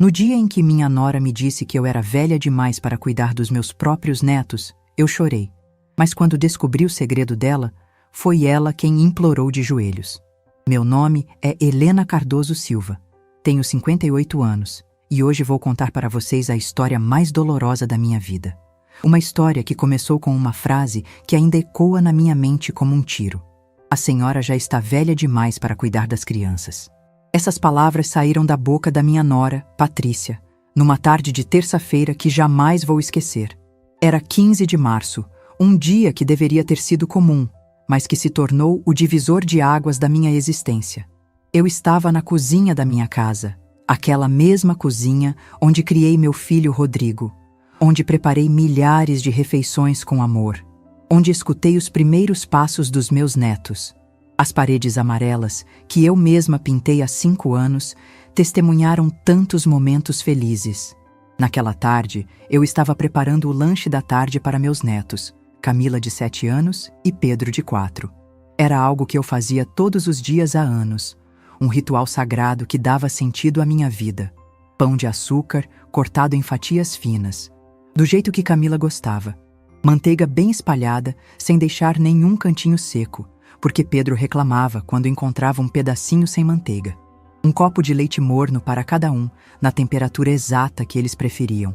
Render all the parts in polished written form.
No dia em que minha nora me disse que eu era velha demais para cuidar dos meus próprios netos, eu chorei. Mas quando descobri o segredo dela, foi ela quem implorou de joelhos. Meu nome é Helena Cardoso Silva. Tenho 58 anos e hoje vou contar para vocês a história mais dolorosa da minha vida. Uma história que começou com uma frase que ainda ecoa na minha mente como um tiro. A senhora já está velha demais para cuidar das crianças. Essas palavras saíram da boca da minha nora, Patrícia, numa tarde de terça-feira que jamais vou esquecer. Era 15 de março, um dia que deveria ter sido comum, mas que se tornou o divisor de águas da minha existência. Eu estava na cozinha da minha casa, aquela mesma cozinha onde criei meu filho Rodrigo, onde preparei milhares de refeições com amor, onde escutei os primeiros passos dos meus netos. As paredes amarelas, que eu mesma pintei há 5 anos, testemunharam tantos momentos felizes. Naquela tarde, eu estava preparando o lanche da tarde para meus netos, Camila, de 7 anos, e Pedro, de 4. Era algo que eu fazia todos os dias há anos, um ritual sagrado que dava sentido à minha vida. Pão de açúcar, cortado em fatias finas, do jeito que Camila gostava. Manteiga bem espalhada, sem deixar nenhum cantinho seco, porque Pedro reclamava quando encontrava um pedacinho sem manteiga. Um copo de leite morno para cada um, na temperatura exata que eles preferiam.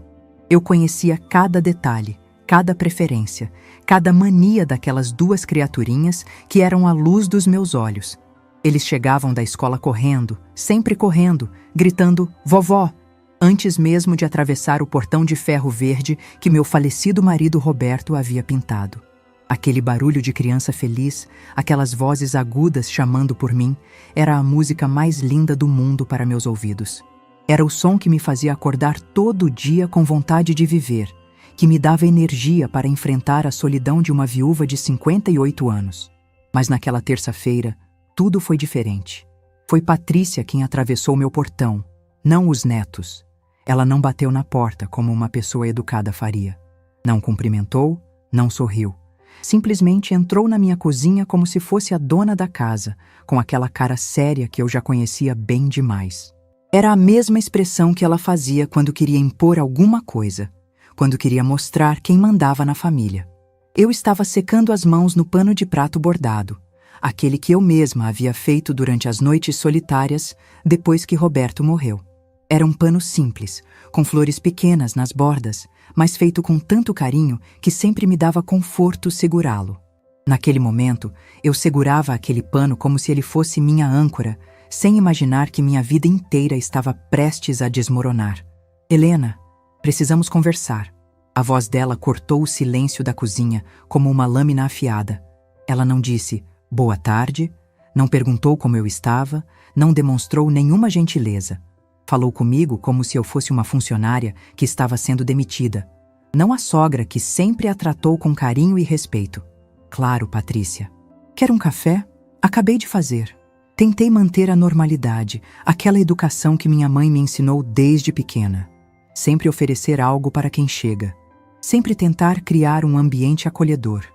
Eu conhecia cada detalhe, cada preferência, cada mania daquelas 2 criaturinhas que eram a luz dos meus olhos. Eles chegavam da escola correndo, sempre correndo, gritando "vovó", antes mesmo de atravessar o portão de ferro verde que meu falecido marido Roberto havia pintado. Aquele barulho de criança feliz, aquelas vozes agudas chamando por mim, era a música mais linda do mundo para meus ouvidos. Era o som que me fazia acordar todo dia com vontade de viver, que me dava energia para enfrentar a solidão de uma viúva de 58 anos. Mas naquela terça-feira, tudo foi diferente. Foi Patrícia quem atravessou meu portão, não os netos. Ela não bateu na porta como uma pessoa educada faria. Não cumprimentou, não sorriu. Simplesmente entrou na minha cozinha como se fosse a dona da casa, com aquela cara séria que eu já conhecia bem demais. Era a mesma expressão que ela fazia quando queria impor alguma coisa, quando queria mostrar quem mandava na família. Eu estava secando as mãos no pano de prato bordado, aquele que eu mesma havia feito durante as noites solitárias depois que Roberto morreu. Era um pano simples, com flores pequenas nas bordas, mas feito com tanto carinho que sempre me dava conforto segurá-lo. Naquele momento, eu segurava aquele pano como se ele fosse minha âncora, sem imaginar que minha vida inteira estava prestes a desmoronar. "Helena, precisamos conversar." A voz dela cortou o silêncio da cozinha como uma lâmina afiada. Ela não disse "boa tarde", não perguntou como eu estava, não demonstrou nenhuma gentileza. Falou comigo como se eu fosse uma funcionária que estava sendo demitida, não a sogra que sempre a tratou com carinho e respeito. "Claro, Patrícia. Quer um café? Acabei de fazer." Tentei manter a normalidade, aquela educação que minha mãe me ensinou desde pequena. Sempre oferecer algo para quem chega. Sempre tentar criar um ambiente acolhedor.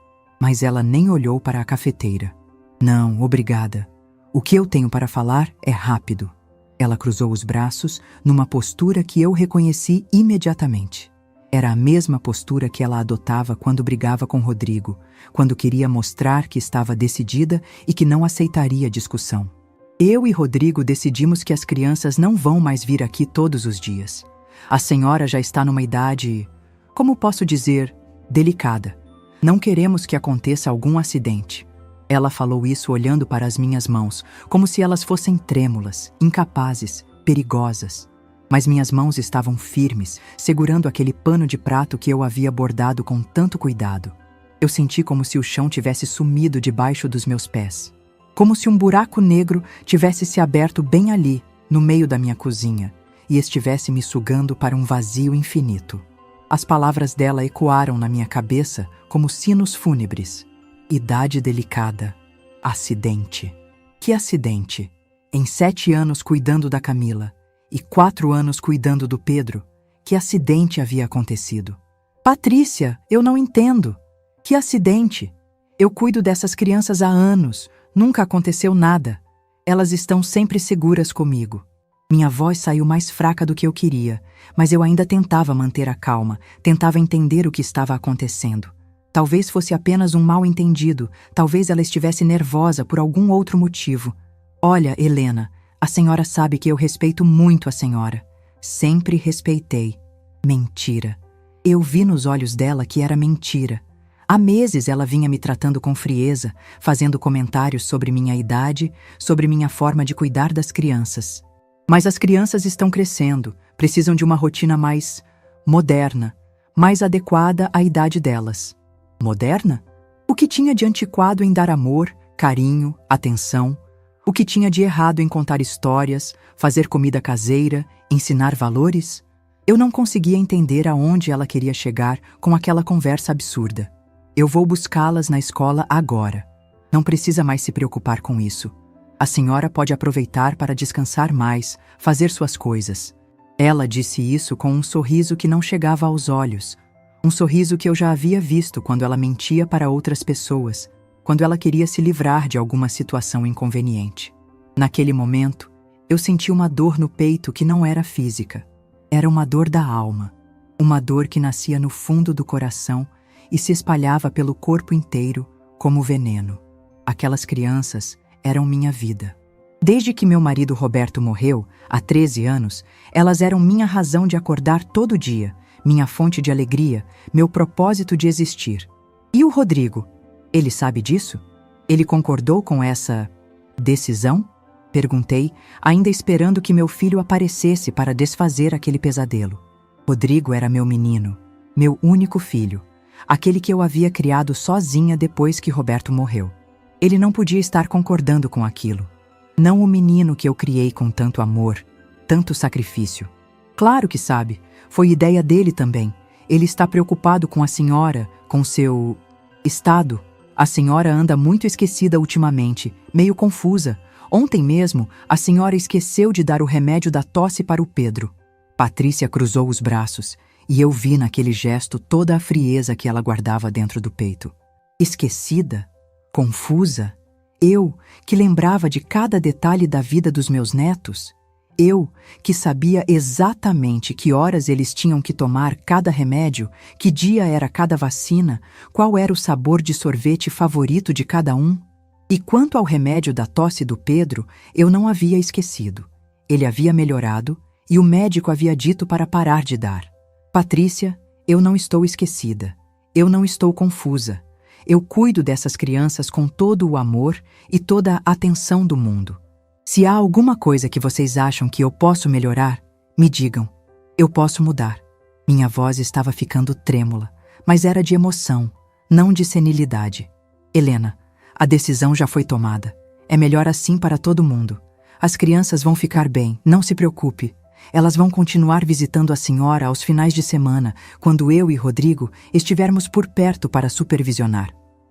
Mas ela nem olhou para a cafeteira. "Não, obrigada. O que eu tenho para falar é rápido." Ela cruzou os braços numa postura que eu reconheci imediatamente. Era a mesma postura que ela adotava quando brigava com Rodrigo, quando queria mostrar que estava decidida e que não aceitaria discussão. Eu e Rodrigo decidimos que as crianças não vão mais vir aqui todos os dias. A senhora já está numa idade, como posso dizer, delicada. Não queremos que aconteça algum acidente. Ela falou isso olhando para as minhas mãos, como se elas fossem trêmulas, incapazes, perigosas. Mas minhas mãos estavam firmes, segurando aquele pano de prato que eu havia bordado com tanto cuidado. Eu senti como se o chão tivesse sumido debaixo dos meus pés. Como se um buraco negro tivesse se aberto bem ali, no meio da minha cozinha, e estivesse me sugando para um vazio infinito. As palavras dela ecoaram na minha cabeça como sinos fúnebres. Idade delicada. Acidente. Que acidente? Em 7 anos cuidando da Camila e 4 anos cuidando do Pedro, que acidente havia acontecido? "Patrícia, eu não entendo." "Que acidente? Eu cuido dessas crianças há anos, nunca aconteceu nada. Elas estão sempre seguras comigo." Minha voz saiu mais fraca do que eu queria, mas eu ainda tentava manter a calma, tentava entender o que estava acontecendo. Talvez fosse apenas um mal-entendido, talvez ela estivesse nervosa por algum outro motivo. Olha, Helena, a senhora sabe que eu respeito muito a senhora. Sempre respeitei. Mentira. Eu vi nos olhos dela que era mentira. Há meses ela vinha me tratando com frieza, fazendo comentários sobre minha idade, sobre minha forma de cuidar das crianças. Mas as crianças estão crescendo, precisam de uma rotina mais moderna, mais adequada à idade delas. Moderna? O que tinha de antiquado em dar amor, carinho, atenção? O que tinha de errado em contar histórias, fazer comida caseira, ensinar valores? Eu não conseguia entender aonde ela queria chegar com aquela conversa absurda. Eu vou buscá-las na escola agora. Não precisa mais se preocupar com isso. A senhora pode aproveitar para descansar mais, fazer suas coisas. Ela disse isso com um sorriso que não chegava aos olhos. Um sorriso que eu já havia visto quando ela mentia para outras pessoas, quando ela queria se livrar de alguma situação inconveniente. Naquele momento, eu senti uma dor no peito que não era física. Era uma dor da alma. Uma dor que nascia no fundo do coração e se espalhava pelo corpo inteiro como veneno. Aquelas crianças eram minha vida. Desde que meu marido Roberto morreu, há 13 anos, elas eram minha razão de acordar todo dia, minha fonte de alegria, meu propósito de existir. E o Rodrigo? Ele sabe disso? Ele concordou com essa decisão? Perguntei, ainda esperando que meu filho aparecesse para desfazer aquele pesadelo. Rodrigo era meu menino, meu único filho, aquele que eu havia criado sozinha depois que Roberto morreu. Ele não podia estar concordando com aquilo. Não o menino que eu criei com tanto amor, tanto sacrifício. Claro que sabe, foi ideia dele também. Ele está preocupado com a senhora, com seu estado. A senhora anda muito esquecida ultimamente, meio confusa. Ontem mesmo, a senhora esqueceu de dar o remédio da tosse para o Pedro. Patrícia cruzou os braços, e eu vi naquele gesto toda a frieza que ela guardava dentro do peito. Esquecida? Confusa? Eu, que lembrava de cada detalhe da vida dos meus netos? Eu, que sabia exatamente que horas eles tinham que tomar cada remédio, que dia era cada vacina, qual era o sabor de sorvete favorito de cada um? E quanto ao remédio da tosse do Pedro, eu não havia esquecido. Ele havia melhorado e o médico havia dito para parar de dar. Patrícia, eu não estou esquecida. Eu não estou confusa. Eu cuido dessas crianças com todo o amor e toda a atenção do mundo. Se há alguma coisa que vocês acham que eu posso melhorar, me digam. Eu posso mudar. Minha voz estava ficando trêmula, mas era de emoção, não de senilidade. Helena, a decisão já foi tomada. É melhor assim para todo mundo. As crianças vão ficar bem, não se preocupe. Elas vão continuar visitando a senhora aos finais de semana, quando eu e Rodrigo estivermos por perto para supervisionar.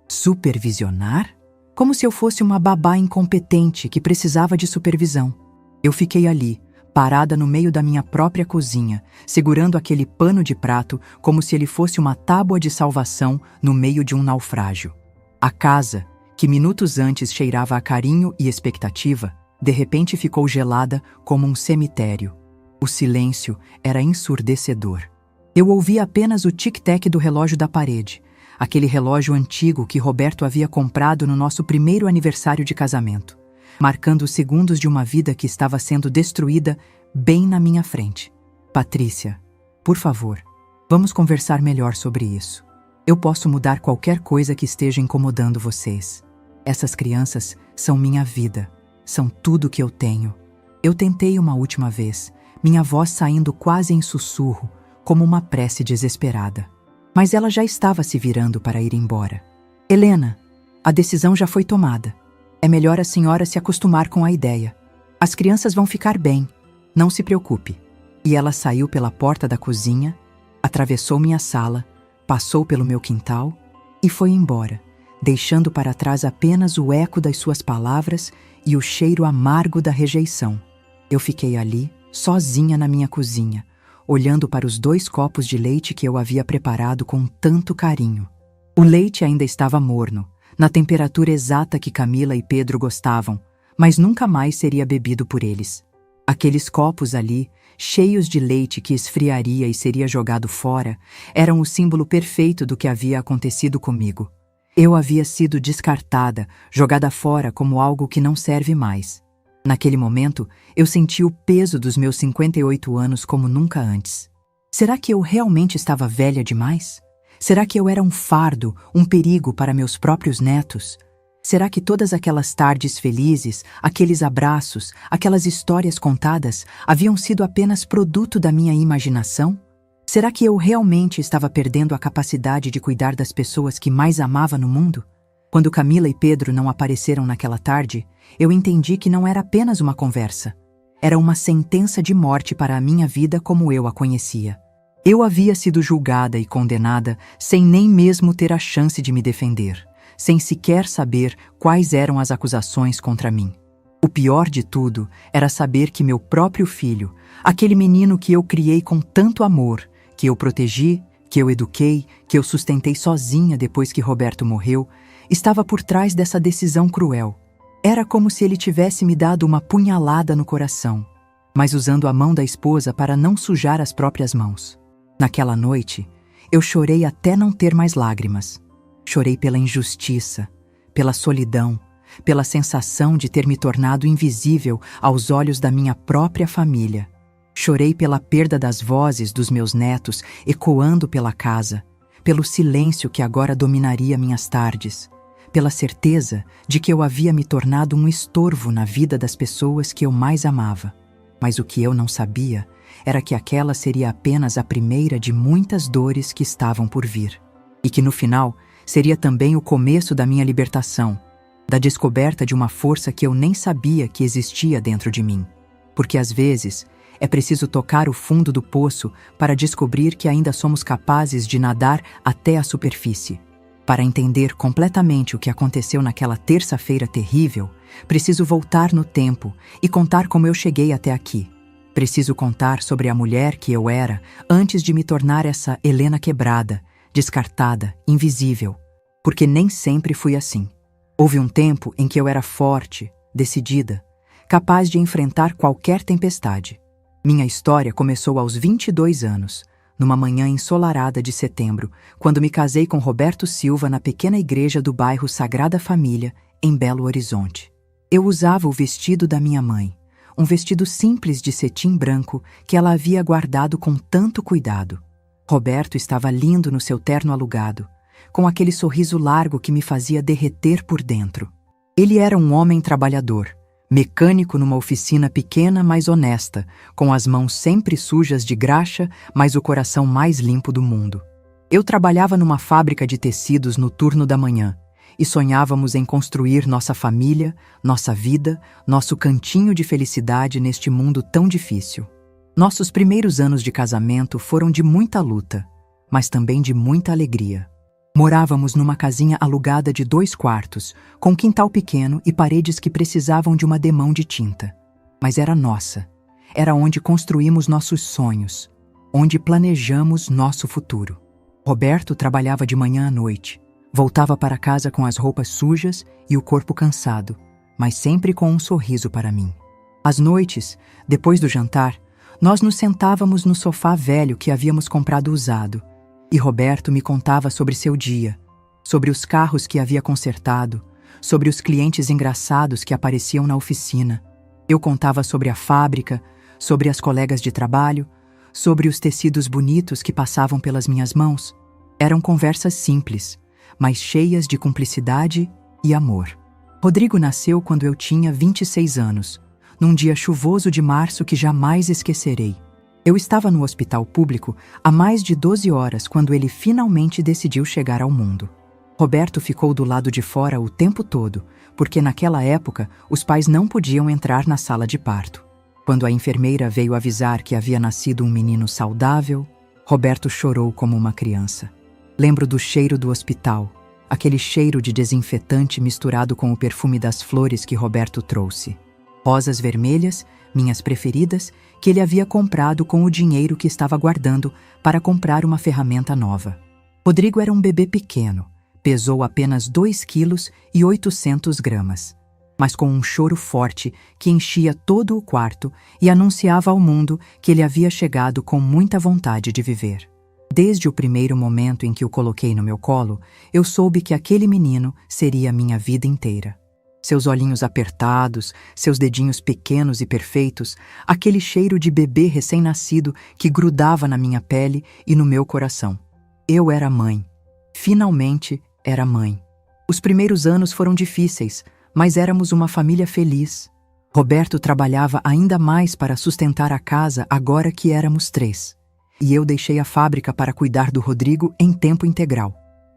Supervisionar? Como se eu fosse uma babá incompetente que precisava de supervisão. Eu fiquei ali, parada no meio da minha própria cozinha, segurando aquele pano de prato como se ele fosse uma tábua de salvação no meio de um naufrágio. A casa, que minutos antes cheirava a carinho e expectativa, de repente ficou gelada como um cemitério. O silêncio era ensurdecedor. Eu ouvia apenas o tic-tac do relógio da parede, aquele relógio antigo que Roberto havia comprado no nosso primeiro aniversário de casamento, marcando os segundos de uma vida que estava sendo destruída bem na minha frente. Patrícia, por favor, vamos conversar melhor sobre isso. Eu posso mudar qualquer coisa que esteja incomodando vocês. Essas crianças são minha vida, são tudo que eu tenho. Eu tentei uma última vez, minha voz saindo quase em sussurro, como uma prece desesperada. Mas ela já estava se virando para ir embora. Helena, a decisão já foi tomada. É melhor a senhora se acostumar com a ideia. As crianças vão ficar bem, não se preocupe. E ela saiu pela porta da cozinha, atravessou minha sala, passou pelo meu quintal e foi embora, deixando para trás apenas o eco das suas palavras e o cheiro amargo da rejeição. Eu fiquei ali, sozinha na minha cozinha, olhando para os 2 copos de leite que eu havia preparado com tanto carinho. O leite ainda estava morno, na temperatura exata que Camila e Pedro gostavam, mas nunca mais seria bebido por eles. Aqueles copos ali, cheios de leite que esfriaria e seria jogado fora, eram o símbolo perfeito do que havia acontecido comigo. Eu havia sido descartada, jogada fora como algo que não serve mais. Naquele momento, eu senti o peso dos meus 58 anos como nunca antes. Será que eu realmente estava velha demais? Será que eu era um fardo, um perigo para meus próprios netos? Será que todas aquelas tardes felizes, aqueles abraços, aquelas histórias contadas haviam sido apenas produto da minha imaginação? Será que eu realmente estava perdendo a capacidade de cuidar das pessoas que mais amava no mundo? Quando Camila e Pedro não apareceram naquela tarde, eu entendi que não era apenas uma conversa. Era uma sentença de morte para a minha vida como eu a conhecia. Eu havia sido julgada e condenada sem nem mesmo ter a chance de me defender, sem sequer saber quais eram as acusações contra mim. O pior de tudo era saber que meu próprio filho, aquele menino que eu criei com tanto amor, que eu protegi, que eu eduquei, que eu sustentei sozinha depois que Roberto morreu, estava por trás dessa decisão cruel. Era como se ele tivesse me dado uma punhalada no coração, mas usando a mão da esposa para não sujar as próprias mãos. Naquela noite, eu chorei até não ter mais lágrimas. Chorei pela injustiça, pela solidão, pela sensação de ter me tornado invisível aos olhos da minha própria família. Chorei pela perda das vozes dos meus netos ecoando pela casa, pelo silêncio que agora dominaria minhas tardes, pela certeza de que eu havia me tornado um estorvo na vida das pessoas que eu mais amava. Mas o que eu não sabia era que aquela seria apenas a primeira de muitas dores que estavam por vir. E que no final seria também o começo da minha libertação, da descoberta de uma força que eu nem sabia que existia dentro de mim. Porque às vezes é preciso tocar o fundo do poço para descobrir que ainda somos capazes de nadar até a superfície. Para entender completamente o que aconteceu naquela terça-feira terrível, preciso voltar no tempo e contar como eu cheguei até aqui. Preciso contar sobre a mulher que eu era antes de me tornar essa Helena quebrada, descartada, invisível. Porque nem sempre fui assim. Houve um tempo em que eu era forte, decidida, capaz de enfrentar qualquer tempestade. Minha história começou aos 22 anos, numa manhã ensolarada de setembro, quando me casei com Roberto Silva na pequena igreja do bairro Sagrada Família, em Belo Horizonte. Eu usava o vestido da minha mãe, um vestido simples de cetim branco que ela havia guardado com tanto cuidado. Roberto estava lindo no seu terno alugado, com aquele sorriso largo que me fazia derreter por dentro. Ele era um homem trabalhador, mecânico numa oficina pequena, mas honesta, com as mãos sempre sujas de graxa, mas o coração mais limpo do mundo. Eu trabalhava numa fábrica de tecidos no turno da manhã e sonhávamos em construir nossa família, nossa vida, nosso cantinho de felicidade neste mundo tão difícil. Nossos primeiros anos de casamento foram de muita luta, mas também de muita alegria. Morávamos numa casinha alugada de 2 quartos, com quintal pequeno e paredes que precisavam de uma demão de tinta. Mas era nossa. Era onde construímos nossos sonhos, onde planejamos nosso futuro. Roberto trabalhava de manhã à noite. Voltava para casa com as roupas sujas e o corpo cansado, mas sempre com um sorriso para mim. Às noites, depois do jantar, nós nos sentávamos no sofá velho que havíamos comprado usado, e Roberto me contava sobre seu dia, sobre os carros que havia consertado, sobre os clientes engraçados que apareciam na oficina. Eu contava sobre a fábrica, sobre as colegas de trabalho, sobre os tecidos bonitos que passavam pelas minhas mãos. Eram conversas simples, mas cheias de cumplicidade e amor. Rodrigo nasceu quando eu tinha 26 anos, num dia chuvoso de março que jamais esquecerei. Eu estava no hospital público há mais de 12 horas quando ele finalmente decidiu chegar ao mundo. Roberto ficou do lado de fora o tempo todo, porque naquela época os pais não podiam entrar na sala de parto. Quando a enfermeira veio avisar que havia nascido um menino saudável, Roberto chorou como uma criança. Lembro do cheiro do hospital, aquele cheiro de desinfetante misturado com o perfume das flores que Roberto trouxe. Rosas vermelhas, minhas preferidas, que ele havia comprado com o dinheiro que estava guardando para comprar uma ferramenta nova. Rodrigo era um bebê pequeno, pesou apenas 2 quilos e 800 gramas. mas com um choro forte que enchia todo o quarto e anunciava ao mundo que ele havia chegado com muita vontade de viver. Desde o primeiro momento em que o coloquei no meu colo, eu soube que aquele menino seria a minha vida inteira. Seus olhinhos apertados, seus dedinhos pequenos e perfeitos, aquele cheiro de bebê recém-nascido que grudava na minha pele e no meu coração. Eu era mãe. Finalmente era mãe. Os primeiros anos foram difíceis, mas éramos uma família feliz. Roberto trabalhava ainda mais para sustentar a casa agora que éramos 3. E eu deixei a fábrica para cuidar do Rodrigo em tempo integral.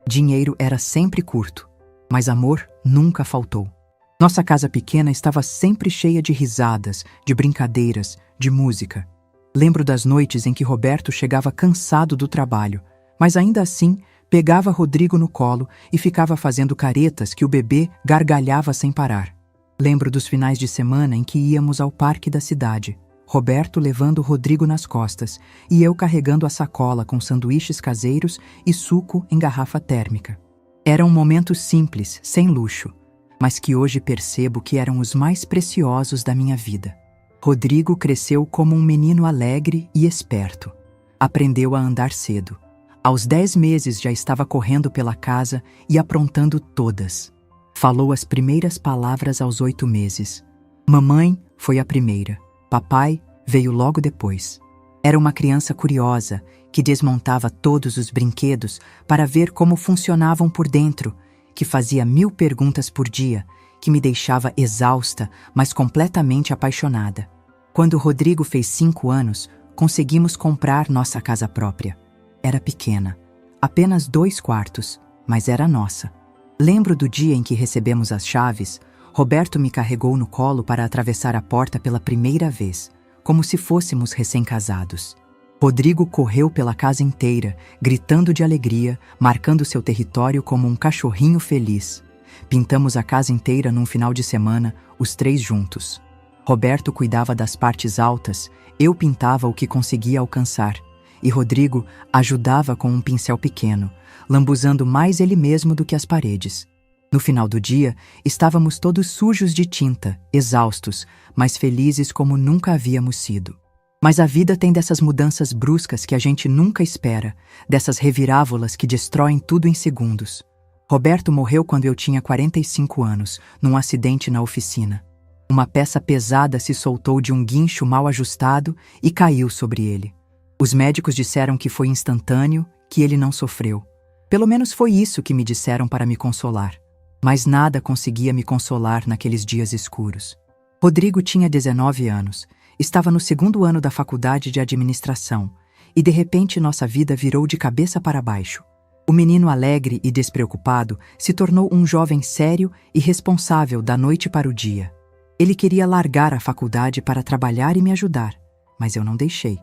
Dinheiro era sempre curto, mas amor nunca faltou. Nossa casa pequena estava sempre cheia de risadas, de brincadeiras, de música. Lembro das noites em que Roberto chegava cansado do trabalho, mas ainda assim pegava Rodrigo no colo e ficava fazendo caretas que o bebê gargalhava sem parar. Lembro dos finais de semana em que íamos ao parque da cidade, Roberto levando Rodrigo nas costas e eu carregando a sacola com sanduíches caseiros e suco em garrafa térmica. Eram momentos simples, sem luxo, mas que hoje percebo que eram os mais preciosos da minha vida. Rodrigo cresceu como um menino alegre e esperto. Aprendeu a andar cedo. Aos 10 meses já estava correndo pela casa e aprontando todas. Falou as primeiras palavras aos 8 meses. Mamãe foi a primeira. Papai veio logo depois. Era uma criança curiosa que desmontava todos os brinquedos para ver como funcionavam por dentro, que fazia 1000 perguntas por dia, que me deixava exausta, mas completamente apaixonada. Quando Rodrigo fez 5 anos, conseguimos comprar nossa casa própria. Era pequena, apenas 2 quartos, mas era nossa. Lembro do dia em que recebemos as chaves. Roberto me carregou no colo para atravessar a porta pela primeira vez, como se fôssemos recém-casados. Rodrigo correu pela casa inteira, gritando de alegria, marcando seu território como um cachorrinho feliz. Pintamos a casa inteira num final de semana, os 3 juntos. Roberto cuidava das partes altas, eu pintava o que conseguia alcançar, e Rodrigo ajudava com um pincel pequeno, lambuzando mais ele mesmo do que as paredes. No final do dia, estávamos todos sujos de tinta, exaustos, mas felizes como nunca havíamos sido. Mas a vida tem dessas mudanças bruscas que a gente nunca espera, dessas revirávolas que destroem tudo em segundos. Roberto morreu quando eu tinha 45 anos, num acidente na oficina. Uma peça pesada se soltou de um guincho mal ajustado e caiu sobre ele. Os médicos disseram que foi instantâneo, que ele não sofreu. Pelo menos foi isso que me disseram para me consolar. Mas nada conseguia me consolar naqueles dias escuros. Rodrigo tinha 19 anos, estava no 2º ano da faculdade de administração, e de repente nossa vida virou de cabeça para baixo. O menino alegre e despreocupado se tornou um jovem sério e responsável da noite para o dia. Ele queria largar a faculdade para trabalhar e me ajudar, mas eu não deixei.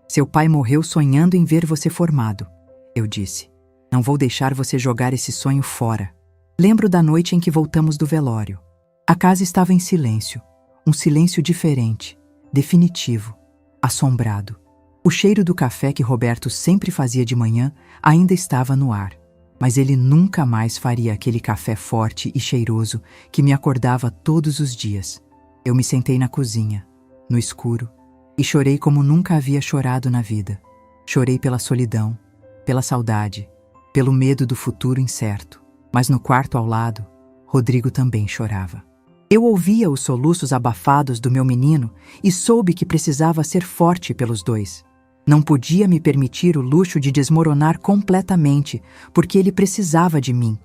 Seu pai morreu sonhando em ver você formado. Eu disse, não vou deixar você jogar esse sonho fora. Lembro da noite em que voltamos do velório. A casa estava em silêncio, um silêncio diferente, definitivo, assombrado. O cheiro do café que Roberto sempre fazia de manhã ainda estava no ar, mas ele nunca mais faria aquele café forte e cheiroso que me acordava todos os dias. Eu me sentei na cozinha, no escuro, e chorei como nunca havia chorado na vida. Chorei pela solidão, pela saudade, pelo medo do futuro incerto. Mas no quarto ao lado, Rodrigo também chorava. Eu ouvia os soluços abafados do meu menino e soube que precisava ser forte pelos 2. Não podia me permitir o luxo de desmoronar completamente, porque ele precisava de mim.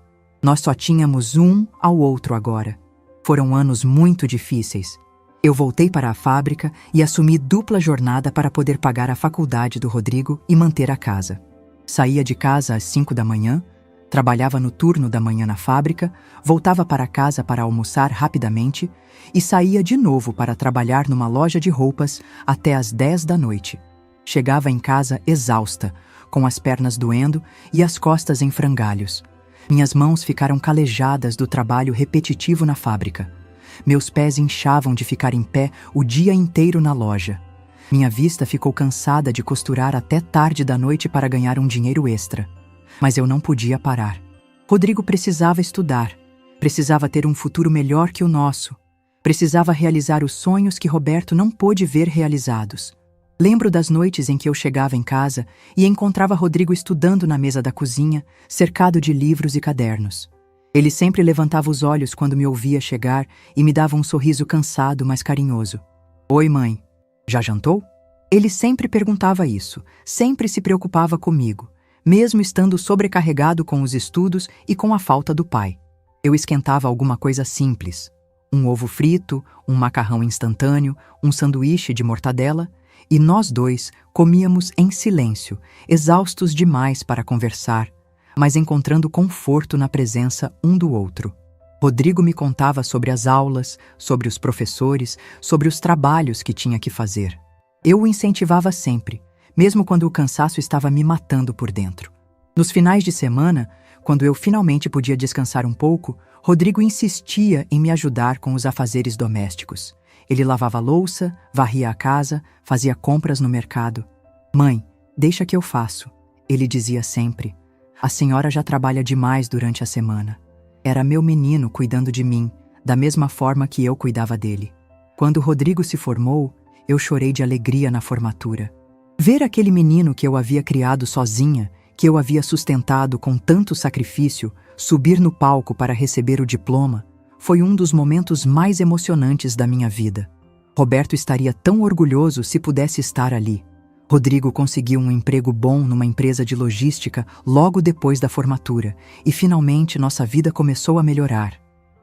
Nós só tínhamos um ao outro agora. Foram anos muito difíceis. Eu voltei para a fábrica e assumi dupla jornada para poder pagar a faculdade do Rodrigo e manter a casa. Saía de casa às 5 da manhã, trabalhava no turno da manhã na fábrica, voltava para casa para almoçar rapidamente e saía de novo para trabalhar numa loja de roupas até às 10 da noite. Chegava em casa exausta, com as pernas doendo e as costas em frangalhos. Minhas mãos ficaram calejadas do trabalho repetitivo na fábrica. Meus pés inchavam de ficar em pé o dia inteiro na loja. Minha vista ficou cansada de costurar até tarde da noite para ganhar um dinheiro extra. Mas eu não podia parar. Rodrigo precisava estudar, precisava ter um futuro melhor que o nosso. Precisava realizar os sonhos que Roberto não pôde ver realizados. Lembro das noites em que eu chegava em casa e encontrava Rodrigo estudando na mesa da cozinha, cercado de livros e cadernos. Ele sempre levantava os olhos quando me ouvia chegar e me dava um sorriso cansado, mas carinhoso. Oi, mãe. Já jantou? Ele sempre perguntava isso, sempre se preocupava comigo, mesmo estando sobrecarregado com os estudos e com a falta do pai. Eu esquentava alguma coisa simples, um ovo frito, um macarrão instantâneo, um sanduíche de mortadela, e nós dois comíamos em silêncio, exaustos demais para conversar, mas encontrando conforto na presença um do outro. Rodrigo me contava sobre as aulas, sobre os professores, sobre os trabalhos que tinha que fazer. Eu o incentivava sempre, mesmo quando o cansaço estava me matando por dentro. Nos finais de semana, quando eu finalmente podia descansar um pouco, Rodrigo insistia em me ajudar com os afazeres domésticos. Ele lavava a louça, varria a casa, fazia compras no mercado. Mãe, deixa que eu faço, ele dizia sempre. A senhora já trabalha demais durante a semana. Era meu menino cuidando de mim, da mesma forma que eu cuidava dele. Quando Rodrigo se formou, eu chorei de alegria na formatura. Ver aquele menino que eu havia criado sozinha, que eu havia sustentado com tanto sacrifício, subir no palco para receber o diploma, foi um dos momentos mais emocionantes da minha vida. Roberto estaria tão orgulhoso se pudesse estar ali. Rodrigo conseguiu um emprego bom numa empresa de logística logo depois da formatura, e finalmente nossa vida começou a melhorar.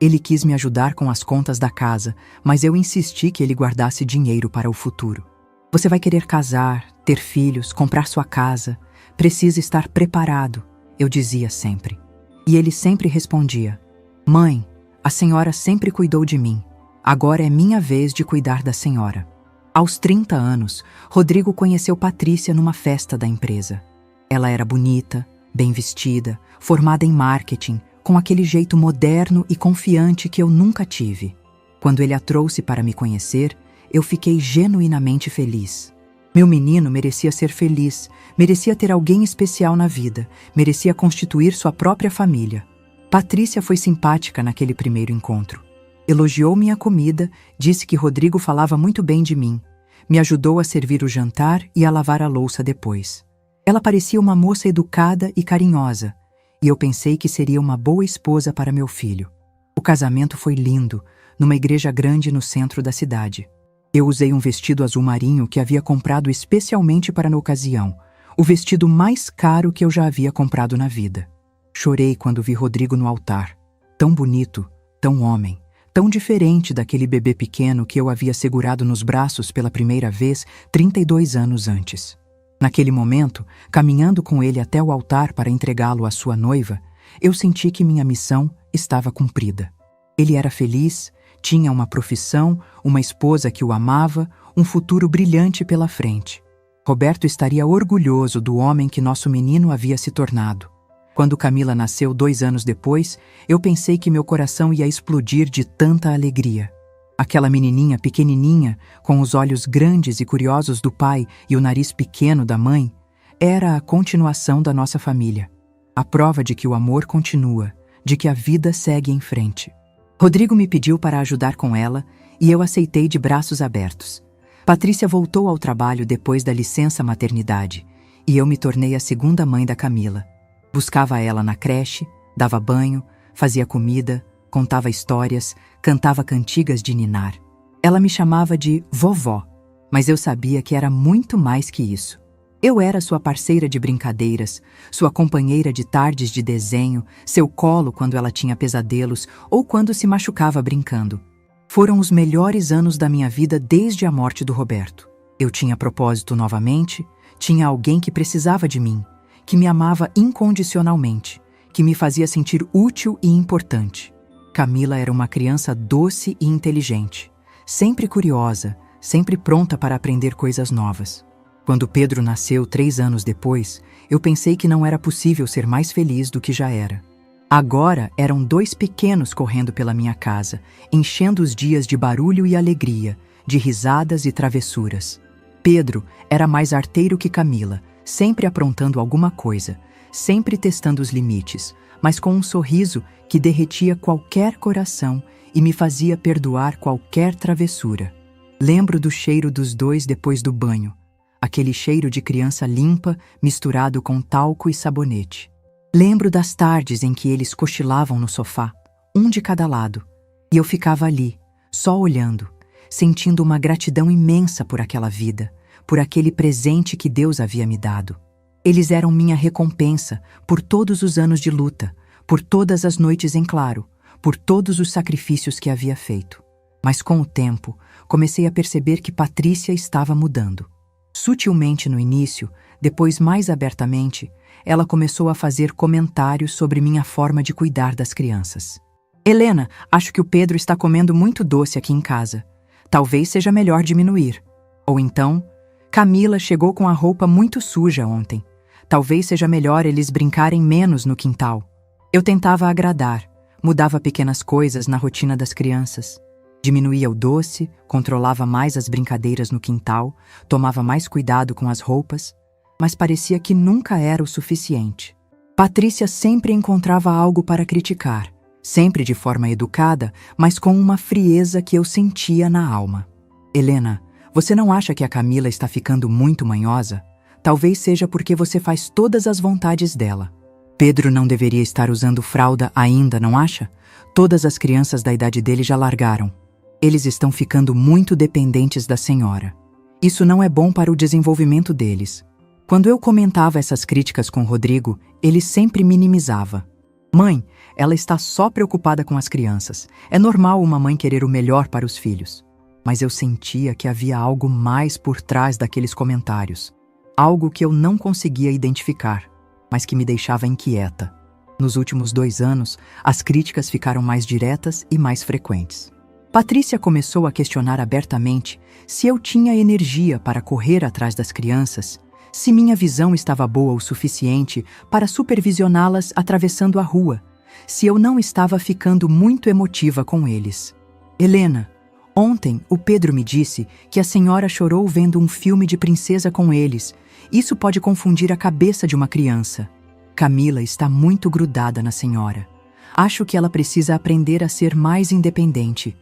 Ele quis me ajudar com as contas da casa, mas eu insisti que ele guardasse dinheiro para o futuro. Você vai querer casar, ter filhos, comprar sua casa. Precisa estar preparado, eu dizia sempre. E ele sempre respondia: Mãe, a senhora sempre cuidou de mim. Agora é minha vez de cuidar da senhora. Aos 30 anos, Rodrigo conheceu Patrícia numa festa da empresa. Ela era bonita, bem vestida, formada em marketing, com aquele jeito moderno e confiante que eu nunca tive. Quando ele a trouxe para me conhecer, eu fiquei genuinamente feliz. Meu menino merecia ser feliz, merecia ter alguém especial na vida, merecia constituir sua própria família. Patrícia foi simpática naquele primeiro encontro. Elogiou minha comida, disse que Rodrigo falava muito bem de mim. Me ajudou a servir o jantar e a lavar a louça depois. Ela parecia uma moça educada e carinhosa, e eu pensei que seria uma boa esposa para meu filho. O casamento foi lindo, numa igreja grande no centro da cidade. Eu usei um vestido azul marinho que havia comprado especialmente para a ocasião, o vestido mais caro que eu já havia comprado na vida. Chorei quando vi Rodrigo no altar, tão bonito, tão homem, tão diferente daquele bebê pequeno que eu havia segurado nos braços pela primeira vez 32 anos antes. Naquele momento, caminhando com ele até o altar para entregá-lo à sua noiva, eu senti que minha missão estava cumprida. Ele era feliz, tinha uma profissão, uma esposa que o amava, um futuro brilhante pela frente. Roberto estaria orgulhoso do homem que nosso menino havia se tornado. Quando Camila nasceu 2 anos depois, eu pensei que meu coração ia explodir de tanta alegria. Aquela menininha pequenininha, com os olhos grandes e curiosos do pai e o nariz pequeno da mãe, era a continuação da nossa família. A prova de que o amor continua, de que a vida segue em frente. Rodrigo me pediu para ajudar com ela e eu aceitei de braços abertos. Patrícia voltou ao trabalho depois da licença maternidade e eu me tornei a segunda mãe da Camila. Buscava ela na creche, dava banho, fazia comida, contava histórias, cantava cantigas de ninar. Ela me chamava de vovó, mas eu sabia que era muito mais que isso. Eu era sua parceira de brincadeiras, sua companheira de tardes de desenho, seu colo quando ela tinha pesadelos ou quando se machucava brincando. Foram os melhores anos da minha vida desde a morte do Roberto. Eu tinha propósito novamente, tinha alguém que precisava de mim, que me amava incondicionalmente, que me fazia sentir útil e importante. Camila era uma criança doce e inteligente, sempre curiosa, sempre pronta para aprender coisas novas. Quando Pedro nasceu 3 anos depois, eu pensei que não era possível ser mais feliz do que já era. Agora eram 2 pequenos correndo pela minha casa, enchendo os dias de barulho e alegria, de risadas e travessuras. Pedro era mais arteiro que Camila, sempre aprontando alguma coisa, sempre testando os limites, mas com um sorriso que derretia qualquer coração e me fazia perdoar qualquer travessura. Lembro do cheiro dos dois depois do banho, aquele cheiro de criança limpa misturado com talco e sabonete. Lembro das tardes em que eles cochilavam no sofá, um de cada lado, e eu ficava ali, só olhando, sentindo uma gratidão imensa por aquela vida, por aquele presente que Deus havia me dado. Eles eram minha recompensa por todos os anos de luta, por todas as noites em claro, por todos os sacrifícios que havia feito. Mas com o tempo, comecei a perceber que Patrícia estava mudando. Sutilmente no início, depois mais abertamente, ela começou a fazer comentários sobre minha forma de cuidar das crianças. Helena, acho que o Pedro está comendo muito doce aqui em casa. Talvez seja melhor diminuir. Ou então, Camila chegou com a roupa muito suja ontem. Talvez seja melhor eles brincarem menos no quintal. Eu tentava agradar, mudava pequenas coisas na rotina das crianças. Diminuía o doce, controlava mais as brincadeiras no quintal, tomava mais cuidado com as roupas, mas parecia que nunca era o suficiente. Patrícia sempre encontrava algo para criticar, sempre de forma educada, mas com uma frieza que eu sentia na alma. Helena, você não acha que a Camila está ficando muito manhosa? Talvez seja porque você faz todas as vontades dela. Pedro não deveria estar usando fralda ainda, não acha? Todas as crianças da idade dele já largaram. Eles estão ficando muito dependentes da senhora. Isso não é bom para o desenvolvimento deles. Quando eu comentava essas críticas com Rodrigo, ele sempre minimizava. Mãe, ela está só preocupada com as crianças. É normal uma mãe querer o melhor para os filhos. Mas eu sentia que havia algo mais por trás daqueles comentários. Algo que eu não conseguia identificar, mas que me deixava inquieta. Nos últimos 2 anos, as críticas ficaram mais diretas e mais frequentes. Patrícia começou a questionar abertamente se eu tinha energia para correr atrás das crianças, se minha visão estava boa o suficiente para supervisioná-las atravessando a rua, se eu não estava ficando muito emotiva com eles. Helena, ontem o Pedro me disse que a senhora chorou vendo um filme de princesa com eles. Isso pode confundir a cabeça de uma criança. Camila está muito grudada na senhora. Acho que ela precisa aprender a ser mais independente.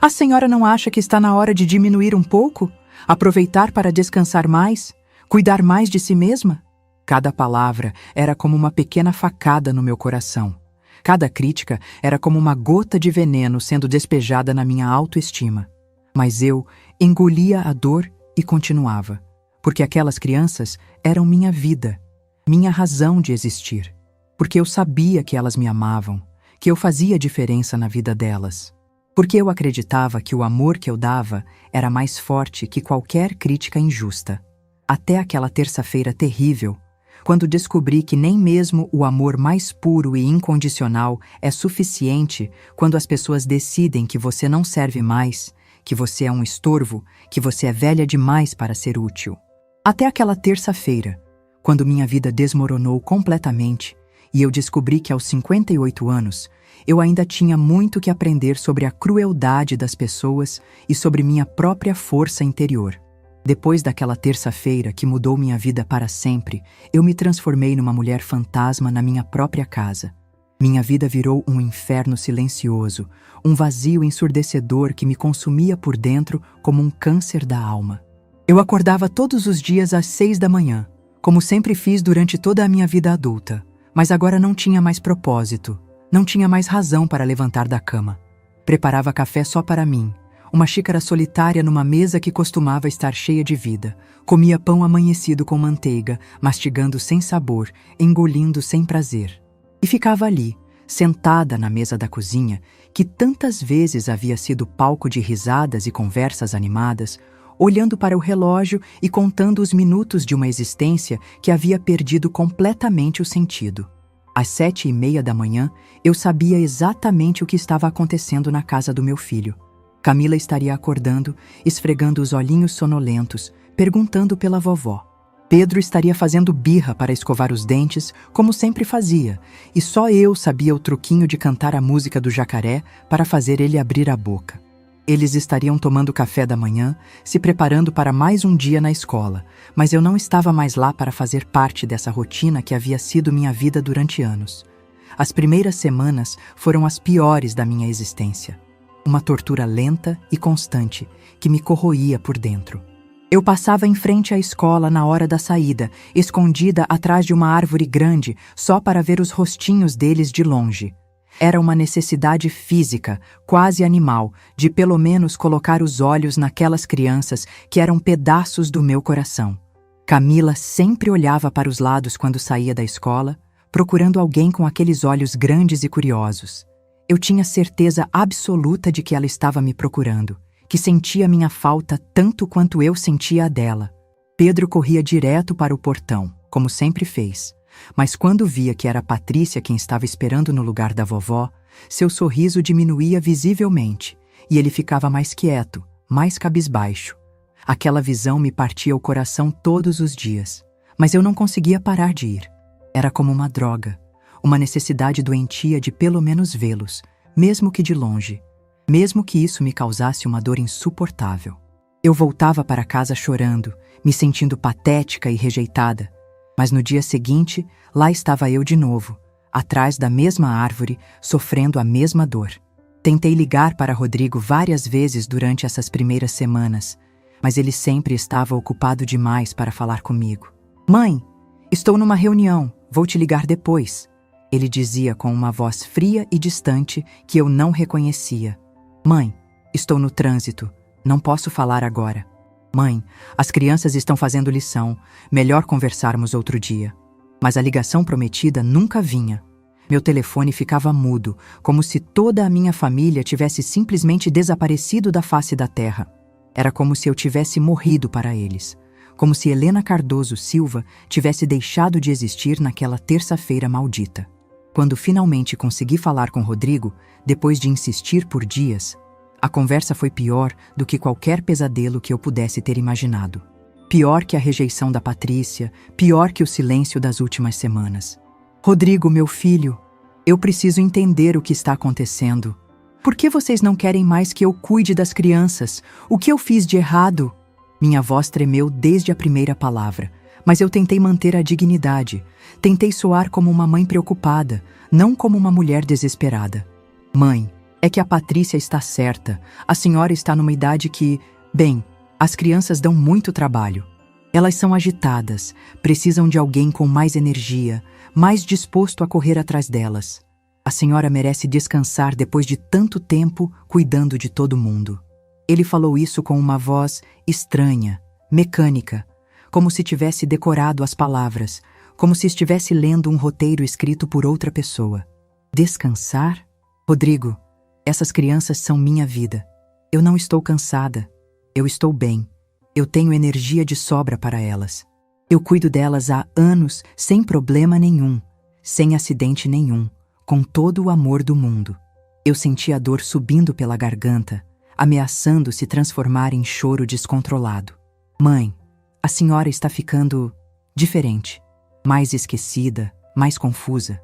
A senhora não acha que está na hora de diminuir um pouco? Aproveitar para descansar mais? Cuidar mais de si mesma? Cada palavra era como uma pequena facada no meu coração. Cada crítica era como uma gota de veneno sendo despejada na minha autoestima. Mas eu engolia a dor e continuava, porque aquelas crianças eram minha vida, minha razão de existir. Porque eu sabia que elas me amavam, que eu fazia diferença na vida delas. Porque eu acreditava que o amor que eu dava era mais forte que qualquer crítica injusta. Até aquela terça-feira terrível, quando descobri que nem mesmo o amor mais puro e incondicional é suficiente quando as pessoas decidem que você não serve mais, que você é um estorvo, que você é velha demais para ser útil. Até aquela terça-feira, quando minha vida desmoronou completamente e eu descobri que aos 58 anos eu ainda tinha muito que aprender sobre a crueldade das pessoas e sobre minha própria força interior. Depois daquela terça-feira que mudou minha vida para sempre, eu me transformei numa mulher fantasma na minha própria casa. Minha vida virou um inferno silencioso, um vazio ensurdecedor que me consumia por dentro como um câncer da alma. Eu acordava todos os dias às 6 da manhã, como sempre fiz durante toda a minha vida adulta, mas agora não tinha mais propósito, não tinha mais razão para levantar da cama. Preparava café só para mim, uma xícara solitária numa mesa que costumava estar cheia de vida. Comia pão amanhecido com manteiga, mastigando sem sabor, engolindo sem prazer. E ficava ali, sentada na mesa da cozinha, que tantas vezes havia sido palco de risadas e conversas animadas, olhando para o relógio e contando os minutos de uma existência que havia perdido completamente o sentido. Às 7h30 da manhã, eu sabia exatamente o que estava acontecendo na casa do meu filho. Camila estaria acordando, esfregando os olhinhos sonolentos, perguntando pela vovó. Pedro estaria fazendo birra para escovar os dentes, como sempre fazia, e só eu sabia o truquinho de cantar a música do jacaré para fazer ele abrir a boca. Eles estariam tomando café da manhã, se preparando para mais um dia na escola, mas eu não estava mais lá para fazer parte dessa rotina que havia sido minha vida durante anos. As primeiras semanas foram as piores da minha existência. uma tortura lenta e constante que me corroía por dentro. Eu passava em frente à escola na hora da saída, escondida atrás de uma árvore grande, só para ver os rostinhos deles de longe. Era uma necessidade física, quase animal, de pelo menos colocar os olhos naquelas crianças que eram pedaços do meu coração. Camila sempre olhava para os lados quando saía da escola, procurando alguém com aqueles olhos grandes e curiosos. Eu tinha certeza absoluta de que ela estava me procurando, que sentia minha falta tanto quanto eu sentia a dela. Pedro corria direto para o portão, como sempre fez. Mas quando via que era Patrícia quem estava esperando no lugar da vovó, seu sorriso diminuía visivelmente e ele ficava mais quieto, mais cabisbaixo. Aquela visão me partia o coração todos os dias, mas eu não conseguia parar de ir. Era como uma droga, uma necessidade doentia de pelo menos vê-los, mesmo que de longe, mesmo que isso me causasse uma dor insuportável. Eu voltava para casa chorando, me sentindo patética e rejeitada. Mas no dia seguinte, lá estava eu de novo, atrás da mesma árvore, sofrendo a mesma dor. Tentei ligar para Rodrigo várias vezes durante essas primeiras semanas, mas ele sempre estava ocupado demais para falar comigo. "Mãe, estou numa reunião, vou te ligar depois", ele dizia com uma voz fria e distante que eu não reconhecia. "Mãe, estou no trânsito, não posso falar agora." "Mãe, as crianças estão fazendo lição, melhor conversarmos outro dia." Mas a ligação prometida nunca vinha. Meu telefone ficava mudo, como se toda a minha família tivesse simplesmente desaparecido da face da terra. Era como se eu tivesse morrido para eles, como se Helena Cardoso Silva tivesse deixado de existir naquela terça-feira maldita. Quando finalmente consegui falar com Rodrigo, depois de insistir por dias, a conversa foi pior do que qualquer pesadelo que eu pudesse ter imaginado. Pior que a rejeição da Patrícia, pior que o silêncio das últimas semanas. "Rodrigo, meu filho, eu preciso entender o que está acontecendo. Por que vocês não querem mais que eu cuide das crianças? O que eu fiz de errado?" Minha voz tremeu desde a primeira palavra, mas eu tentei manter a dignidade. Tentei soar como uma mãe preocupada, não como uma mulher desesperada. "Mãe, é que a Patrícia está certa. A senhora está numa idade que, bem, as crianças dão muito trabalho. Elas são agitadas, precisam de alguém com mais energia, mais disposto a correr atrás delas. A senhora merece descansar depois de tanto tempo cuidando de todo mundo." Ele falou isso com uma voz estranha, mecânica, como se tivesse decorado as palavras, como se estivesse lendo um roteiro escrito por outra pessoa. "Descansar? Rodrigo, essas crianças são minha vida. Eu não estou cansada. Eu estou bem. Eu tenho energia de sobra para elas. Eu cuido delas há anos, sem problema nenhum, sem acidente nenhum, com todo o amor do mundo." Eu senti a dor subindo pela garganta, ameaçando se transformar em choro descontrolado. "Mãe, a senhora está ficando diferente, mais esquecida, mais confusa.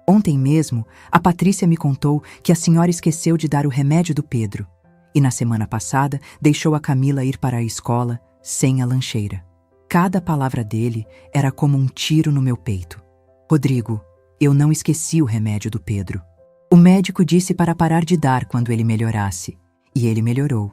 Ontem mesmo, a Patrícia me contou que a senhora esqueceu de dar o remédio do Pedro, e na semana passada deixou a Camila ir para a escola sem a lancheira." Cada palavra dele era como um tiro no meu peito. "Rodrigo, eu não esqueci o remédio do Pedro. O médico disse para parar de dar quando ele melhorasse, e ele melhorou.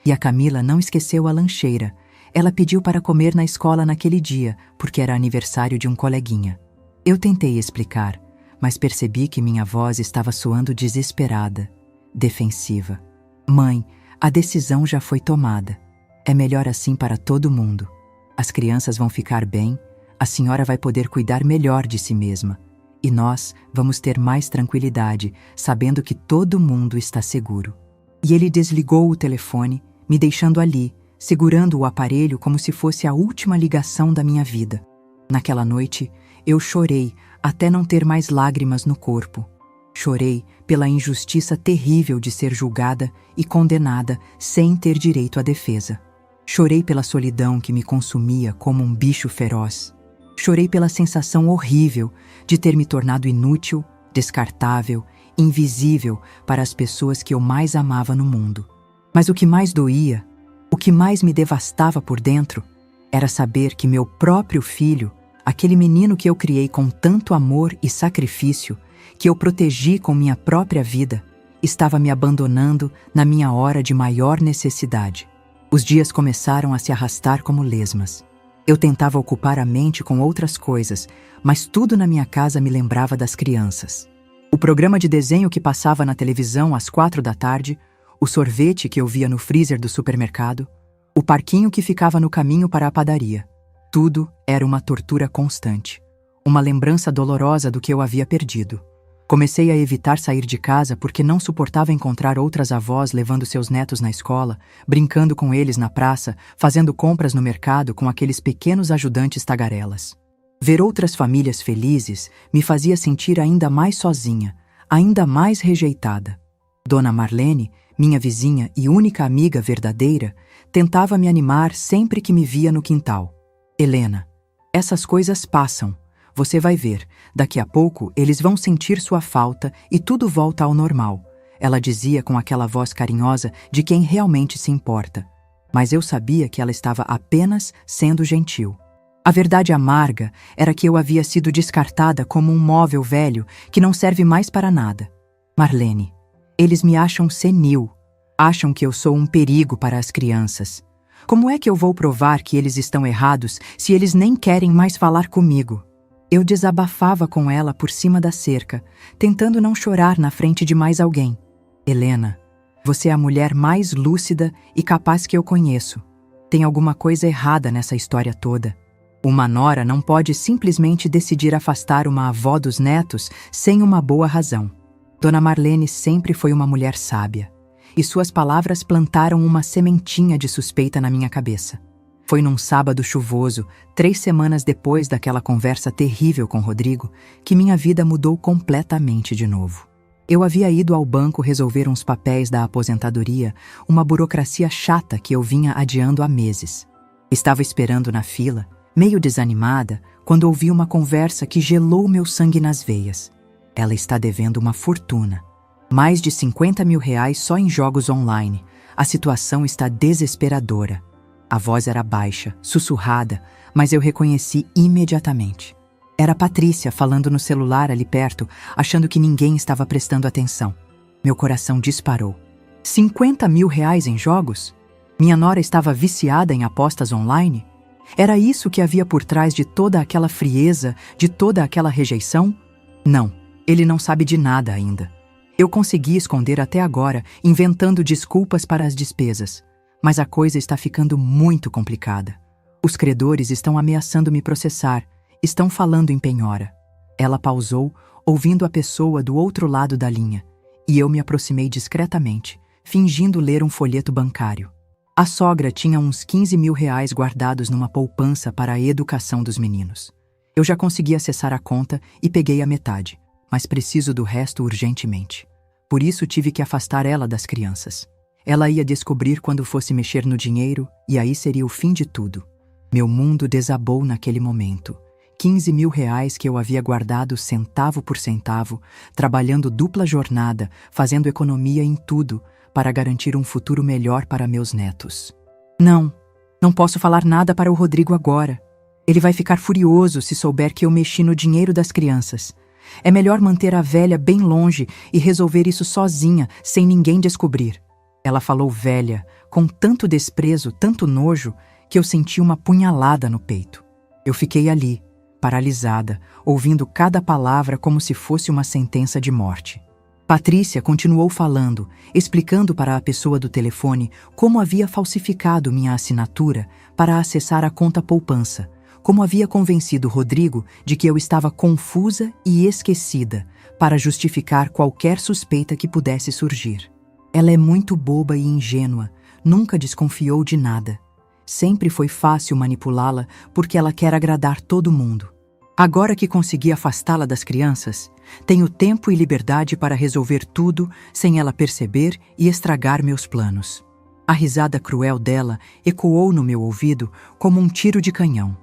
E a Camila não esqueceu a lancheira. Ela pediu para comer na escola naquele dia, porque era aniversário de um coleguinha." Eu tentei explicar, mas percebi que minha voz estava soando desesperada, defensiva. "Mãe, a decisão já foi tomada. É melhor assim para todo mundo. As crianças vão ficar bem, a senhora vai poder cuidar melhor de si mesma, e nós vamos ter mais tranquilidade, sabendo que todo mundo está seguro." E ele desligou o telefone, me deixando ali, segurando o aparelho como se fosse a última ligação da minha vida. Naquela noite, eu chorei até não ter mais lágrimas no corpo. Chorei pela injustiça terrível de ser julgada e condenada sem ter direito à defesa. Chorei pela solidão que me consumia como um bicho feroz. Chorei pela sensação horrível de ter me tornado inútil, descartável, invisível para as pessoas que eu mais amava no mundo. Mas o que mais doía, o que mais me devastava por dentro, era saber que meu próprio filho, aquele menino que eu criei com tanto amor e sacrifício, que eu protegi com minha própria vida, estava me abandonando na minha hora de maior necessidade. Os dias começaram a se arrastar como lesmas. Eu tentava ocupar a mente com outras coisas, mas tudo na minha casa me lembrava das crianças. O programa de desenho que passava na televisão às 4 da tarde, o sorvete que eu via no freezer do supermercado, o parquinho que ficava no caminho para a padaria. Tudo era uma tortura constante, uma lembrança dolorosa do que eu havia perdido. Comecei a evitar sair de casa porque não suportava encontrar outras avós levando seus netos na escola, brincando com eles na praça, fazendo compras no mercado com aqueles pequenos ajudantes tagarelas. Ver outras famílias felizes me fazia sentir ainda mais sozinha, ainda mais rejeitada. Dona Marlene, minha vizinha e única amiga verdadeira, tentava me animar sempre que me via no quintal. Helena, essas coisas passam. Você vai ver, daqui a pouco eles vão sentir sua falta e tudo volta ao normal, ela dizia com aquela voz carinhosa de quem realmente se importa. Mas eu sabia que ela estava apenas sendo gentil. A verdade amarga era que eu havia sido descartada como um móvel velho que não serve mais para nada. Marlene, eles me acham senil, acham que eu sou um perigo para as crianças. Como é que eu vou provar que eles estão errados se eles nem querem mais falar comigo? Eu desabafava com ela por cima da cerca, tentando não chorar na frente de mais alguém. Helena, você é a mulher mais lúcida e capaz que eu conheço. Tem alguma coisa errada nessa história toda. Uma nora não pode simplesmente decidir afastar uma avó dos netos sem uma boa razão. Dona Marlene sempre foi uma mulher sábia, e suas palavras plantaram uma sementinha de suspeita na minha cabeça. Foi num sábado chuvoso, 3 semanas depois daquela conversa terrível com Rodrigo, que minha vida mudou completamente de novo. Eu havia ido ao banco resolver uns papéis da aposentadoria, uma burocracia chata que eu vinha adiando há meses. Estava esperando na fila, meio desanimada, quando ouvi uma conversa que gelou meu sangue nas veias. Ela está devendo uma fortuna. Mais de R$50 mil só em jogos online. A situação está desesperadora. A voz era baixa, sussurrada, mas eu reconheci imediatamente. Era Patrícia falando no celular ali perto, achando que ninguém estava prestando atenção. Meu coração disparou. R$50 mil em jogos? Minha nora estava viciada em apostas online? Era isso que havia por trás de toda aquela frieza, de toda aquela rejeição? Não, ele não sabe de nada ainda. Eu consegui esconder até agora, inventando desculpas para as despesas. Mas a coisa está ficando muito complicada. Os credores estão ameaçando me processar, estão falando em penhora. Ela pausou, ouvindo a pessoa do outro lado da linha, e eu me aproximei discretamente, fingindo ler um folheto bancário. A sogra tinha uns R$15 mil guardados numa poupança para a educação dos meninos. Eu já consegui acessar a conta e peguei a metade, mas preciso do resto urgentemente. Por isso tive que afastar ela das crianças. Ela ia descobrir quando fosse mexer no dinheiro e aí seria o fim de tudo. Meu mundo desabou naquele momento. R$15 mil que eu havia guardado centavo por centavo, trabalhando dupla jornada, fazendo economia em tudo, para garantir um futuro melhor para meus netos. Não posso falar nada para o Rodrigo agora. Ele vai ficar furioso se souber que eu mexi no dinheiro das crianças. É melhor manter a velha bem longe e resolver isso sozinha, sem ninguém descobrir. Ela falou velha, com tanto desprezo, tanto nojo, que eu senti uma punhalada no peito. Eu fiquei ali, paralisada, ouvindo cada palavra como se fosse uma sentença de morte. Patrícia continuou falando, explicando para a pessoa do telefone como havia falsificado minha assinatura para acessar a conta poupança, como havia convencido Rodrigo de que eu estava confusa e esquecida para justificar qualquer suspeita que pudesse surgir. Ela é muito boba e ingênua, nunca desconfiou de nada. Sempre foi fácil manipulá-la porque ela quer agradar todo mundo. Agora que consegui afastá-la das crianças, tenho tempo e liberdade para resolver tudo sem ela perceber e estragar meus planos. A risada cruel dela ecoou no meu ouvido como um tiro de canhão.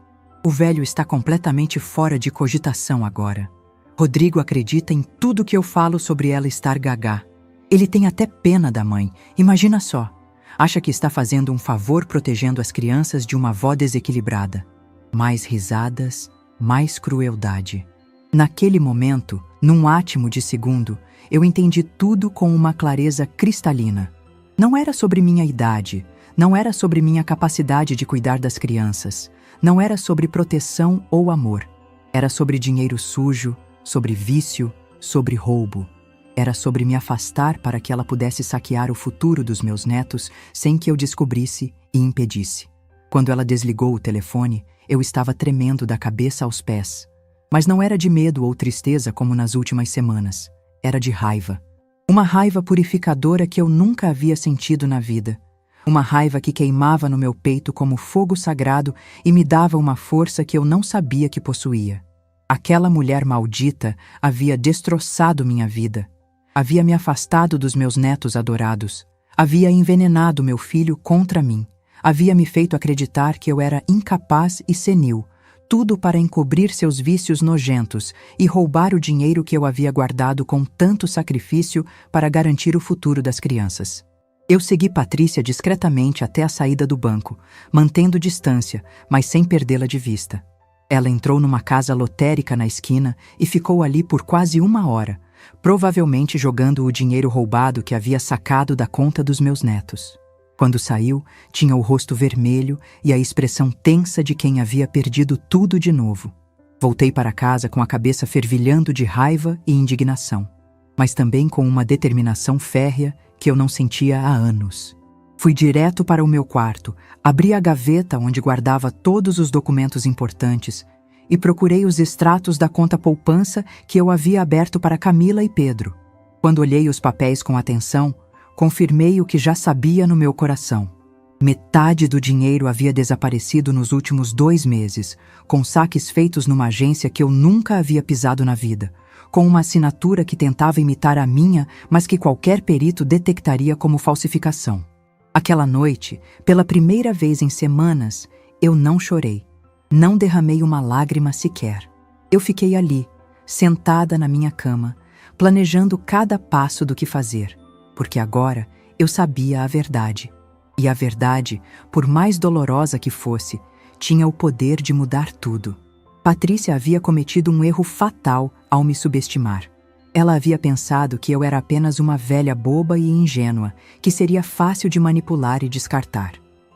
O velho está completamente fora de cogitação agora. Rodrigo acredita em tudo que eu falo sobre ela estar gagá. Ele tem até pena da mãe, imagina só. Acha que está fazendo um favor protegendo as crianças de uma avó desequilibrada. Mais risadas, mais crueldade. Naquele momento, num átimo de segundo, eu entendi tudo com uma clareza cristalina. Não era sobre minha idade, não era sobre minha capacidade de cuidar das crianças, não era sobre proteção ou amor. Era sobre dinheiro sujo, sobre vício, sobre roubo. Era sobre me afastar para que ela pudesse saquear o futuro dos meus netos sem que eu descobrisse e impedisse. Quando ela desligou o telefone, eu estava tremendo da cabeça aos pés. Mas não era de medo ou tristeza como nas últimas semanas. Era de raiva. Uma raiva purificadora que eu nunca havia sentido na vida. Uma raiva que queimava no meu peito como fogo sagrado e me dava uma força que eu não sabia que possuía. Aquela mulher maldita havia destroçado minha vida. Havia me afastado dos meus netos adorados. Havia envenenado meu filho contra mim. Havia me feito acreditar que eu era incapaz e senil, tudo para encobrir seus vícios nojentos e roubar o dinheiro que eu havia guardado com tanto sacrifício para garantir o futuro das crianças. Eu segui Patrícia discretamente até a saída do banco, mantendo distância, mas sem perdê-la de vista. Ela entrou numa casa lotérica na esquina e ficou ali por quase 1 hora, provavelmente jogando o dinheiro roubado que havia sacado da conta dos meus netos. Quando saiu, tinha o rosto vermelho e a expressão tensa de quem havia perdido tudo de novo. Voltei para casa com a cabeça fervilhando de raiva e indignação, mas também com uma determinação férrea que eu não sentia há anos. Fui direto para o meu quarto, abri a gaveta onde guardava todos os documentos importantes e procurei os extratos da conta poupança que eu havia aberto para Camila e Pedro. Quando olhei os papéis com atenção, confirmei o que já sabia no meu coração. Metade do dinheiro havia desaparecido nos últimos 2 meses, com saques feitos numa agência que eu nunca havia pisado na vida, com uma assinatura que tentava imitar a minha, mas que qualquer perito detectaria como falsificação. Aquela noite, pela primeira vez em semanas, eu não chorei. Não derramei uma lágrima sequer. Eu fiquei ali, sentada na minha cama, planejando cada passo do que fazer, porque agora eu sabia a verdade. E a verdade, por mais dolorosa que fosse, tinha o poder de mudar tudo. Patrícia havia cometido um erro fatal ao me subestimar. Ela havia pensado que eu era apenas uma velha boba e ingênua, que seria fácil de manipular e descartar.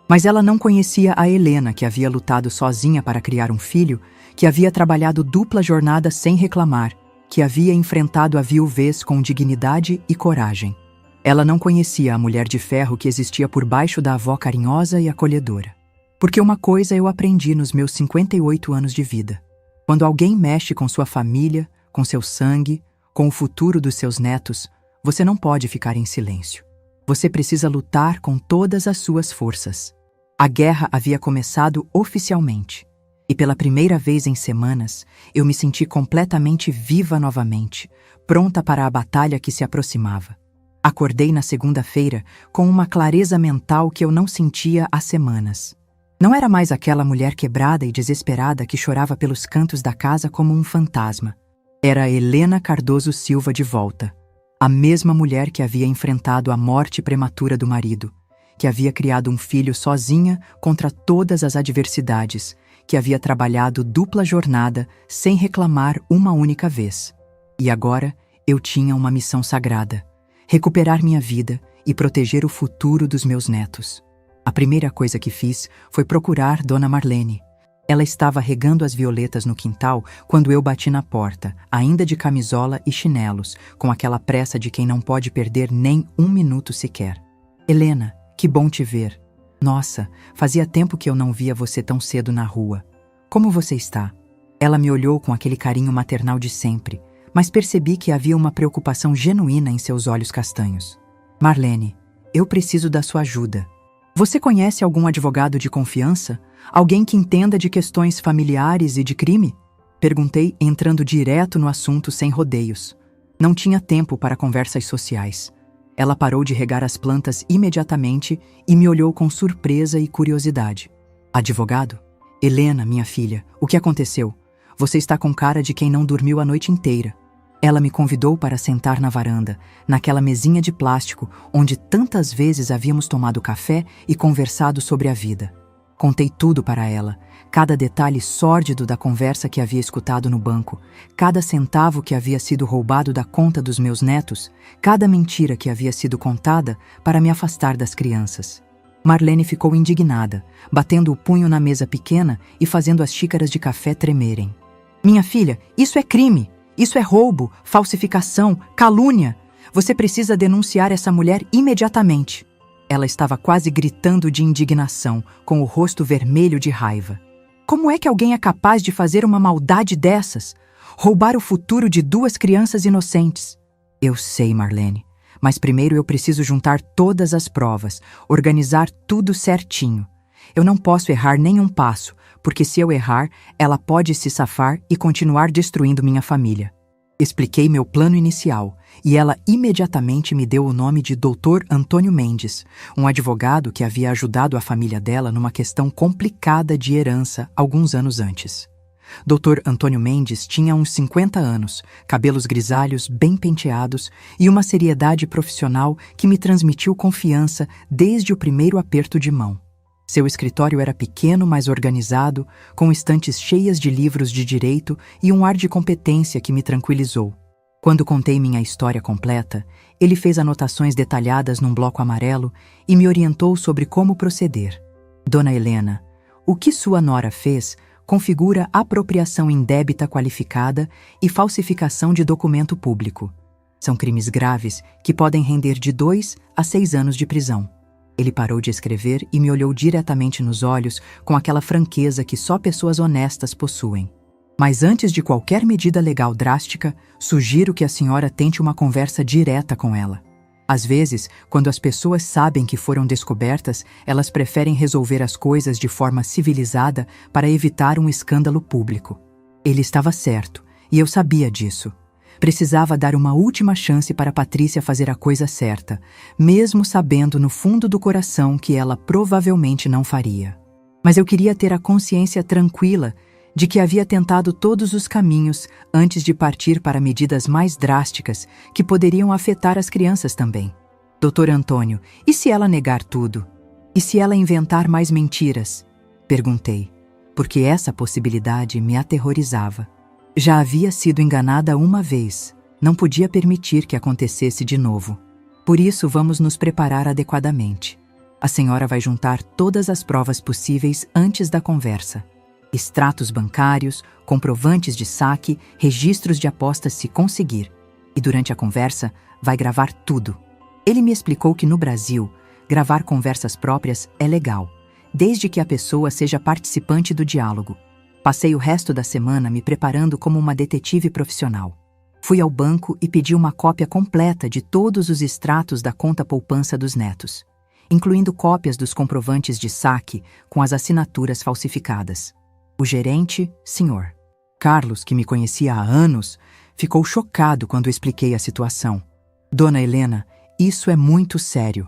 Mas ela não conhecia a Helena, que havia lutado sozinha para criar um filho, que havia trabalhado dupla jornada sem reclamar, que havia enfrentado a viuvez com dignidade e coragem. Ela não conhecia a mulher de ferro que existia por baixo da avó carinhosa e acolhedora. Porque uma coisa eu aprendi nos meus 58 anos de vida. Quando alguém mexe com sua família, com seu sangue, com o futuro dos seus netos, você não pode ficar em silêncio. Você precisa lutar com todas as suas forças. A guerra havia começado oficialmente. E pela primeira vez em semanas, eu me senti completamente viva novamente, pronta para a batalha que se aproximava. Acordei na segunda-feira com uma clareza mental que eu não sentia há semanas. Não era mais aquela mulher quebrada e desesperada que chorava pelos cantos da casa como um fantasma. Era Helena Cardoso Silva de volta. A mesma mulher que havia enfrentado a morte prematura do marido, que havia criado um filho sozinha contra todas as adversidades, que havia trabalhado dupla jornada sem reclamar uma única vez. E agora eu tinha uma missão sagrada: recuperar minha vida e proteger o futuro dos meus netos. A primeira coisa que fiz foi procurar Dona Marlene. Ela estava regando as violetas no quintal quando eu bati na porta, ainda de camisola e chinelos, com aquela pressa de quem não pode perder nem 1 minuto sequer. Helena, que bom te ver. Nossa, fazia tempo que eu não via você tão cedo na rua. Como você está? Ela me olhou com aquele carinho maternal de sempre, mas percebi que havia uma preocupação genuína em seus olhos castanhos. Marlene, eu preciso da sua ajuda. Você conhece algum advogado de confiança? Alguém que entenda de questões familiares e de crime? Perguntei, entrando direto no assunto sem rodeios. Não tinha tempo para conversas sociais. Ela parou de regar as plantas imediatamente e me olhou com surpresa e curiosidade. Advogado? Helena, minha filha, o que aconteceu? Você está com cara de quem não dormiu a noite inteira. Ela me convidou para sentar na varanda, naquela mesinha de plástico onde tantas vezes havíamos tomado café e conversado sobre a vida. Contei tudo para ela, Cada detalhe sórdido da conversa que havia escutado no banco, cada centavo que havia sido roubado da conta dos meus netos, cada mentira que havia sido contada para me afastar das crianças. Marlene ficou indignada, batendo o punho na mesa pequena e fazendo as xícaras de café tremerem. Minha filha, isso é crime! Isso é roubo, falsificação, calúnia! Você precisa denunciar essa mulher imediatamente. Ela estava quase gritando de indignação, com o rosto vermelho de raiva. Como é que alguém é capaz de fazer uma maldade dessas? Roubar o futuro de 2 crianças inocentes? Eu sei, Marlene, mas primeiro eu preciso juntar todas as provas, organizar tudo certinho. Eu não posso errar nem um passo, porque se eu errar, ela pode se safar e continuar destruindo minha família. Expliquei meu plano inicial e ela imediatamente me deu o nome de Dr. Antônio Mendes, um advogado que havia ajudado a família dela numa questão complicada de herança alguns anos antes. Dr. Antônio Mendes tinha uns 50 anos, cabelos grisalhos bem penteados e uma seriedade profissional que me transmitiu confiança desde o primeiro aperto de mão. Seu escritório era pequeno, mas organizado, com estantes cheias de livros de direito e um ar de competência que me tranquilizou. Quando contei minha história completa, ele fez anotações detalhadas num bloco amarelo e me orientou sobre como proceder. Dona Helena, o que sua nora fez configura apropriação indébita qualificada e falsificação de documento público. São crimes graves que podem render de 2 a 6 anos de prisão. Ele parou de escrever e me olhou diretamente nos olhos com aquela franqueza que só pessoas honestas possuem. Mas antes de qualquer medida legal drástica, sugiro que a senhora tente uma conversa direta com ela. Às vezes, quando as pessoas sabem que foram descobertas, elas preferem resolver as coisas de forma civilizada para evitar um escândalo público. Ele estava certo, e eu sabia disso. Precisava dar uma última chance para Patrícia fazer a coisa certa, mesmo sabendo no fundo do coração que ela provavelmente não faria. Mas eu queria ter a consciência tranquila de que havia tentado todos os caminhos antes de partir para medidas mais drásticas que poderiam afetar as crianças também. Dr. Antônio, e se ela negar tudo? E se ela inventar mais mentiras? Perguntei, porque essa possibilidade me aterrorizava. Já havia sido enganada uma vez, não podia permitir que acontecesse de novo. Por isso, vamos nos preparar adequadamente. A senhora vai juntar todas as provas possíveis antes da conversa. Extratos bancários, comprovantes de saque, registros de apostas se conseguir. E durante a conversa, vai gravar tudo. Ele me explicou que no Brasil, gravar conversas próprias é legal, desde que a pessoa seja participante do diálogo. Passei o resto da semana me preparando como uma detetive profissional. Fui ao banco e pedi uma cópia completa de todos os extratos da conta poupança dos netos, incluindo cópias dos comprovantes de saque com as assinaturas falsificadas. O gerente, Sr. Carlos, que me conhecia há anos, ficou chocado quando expliquei a situação. Dona Helena, isso é muito sério.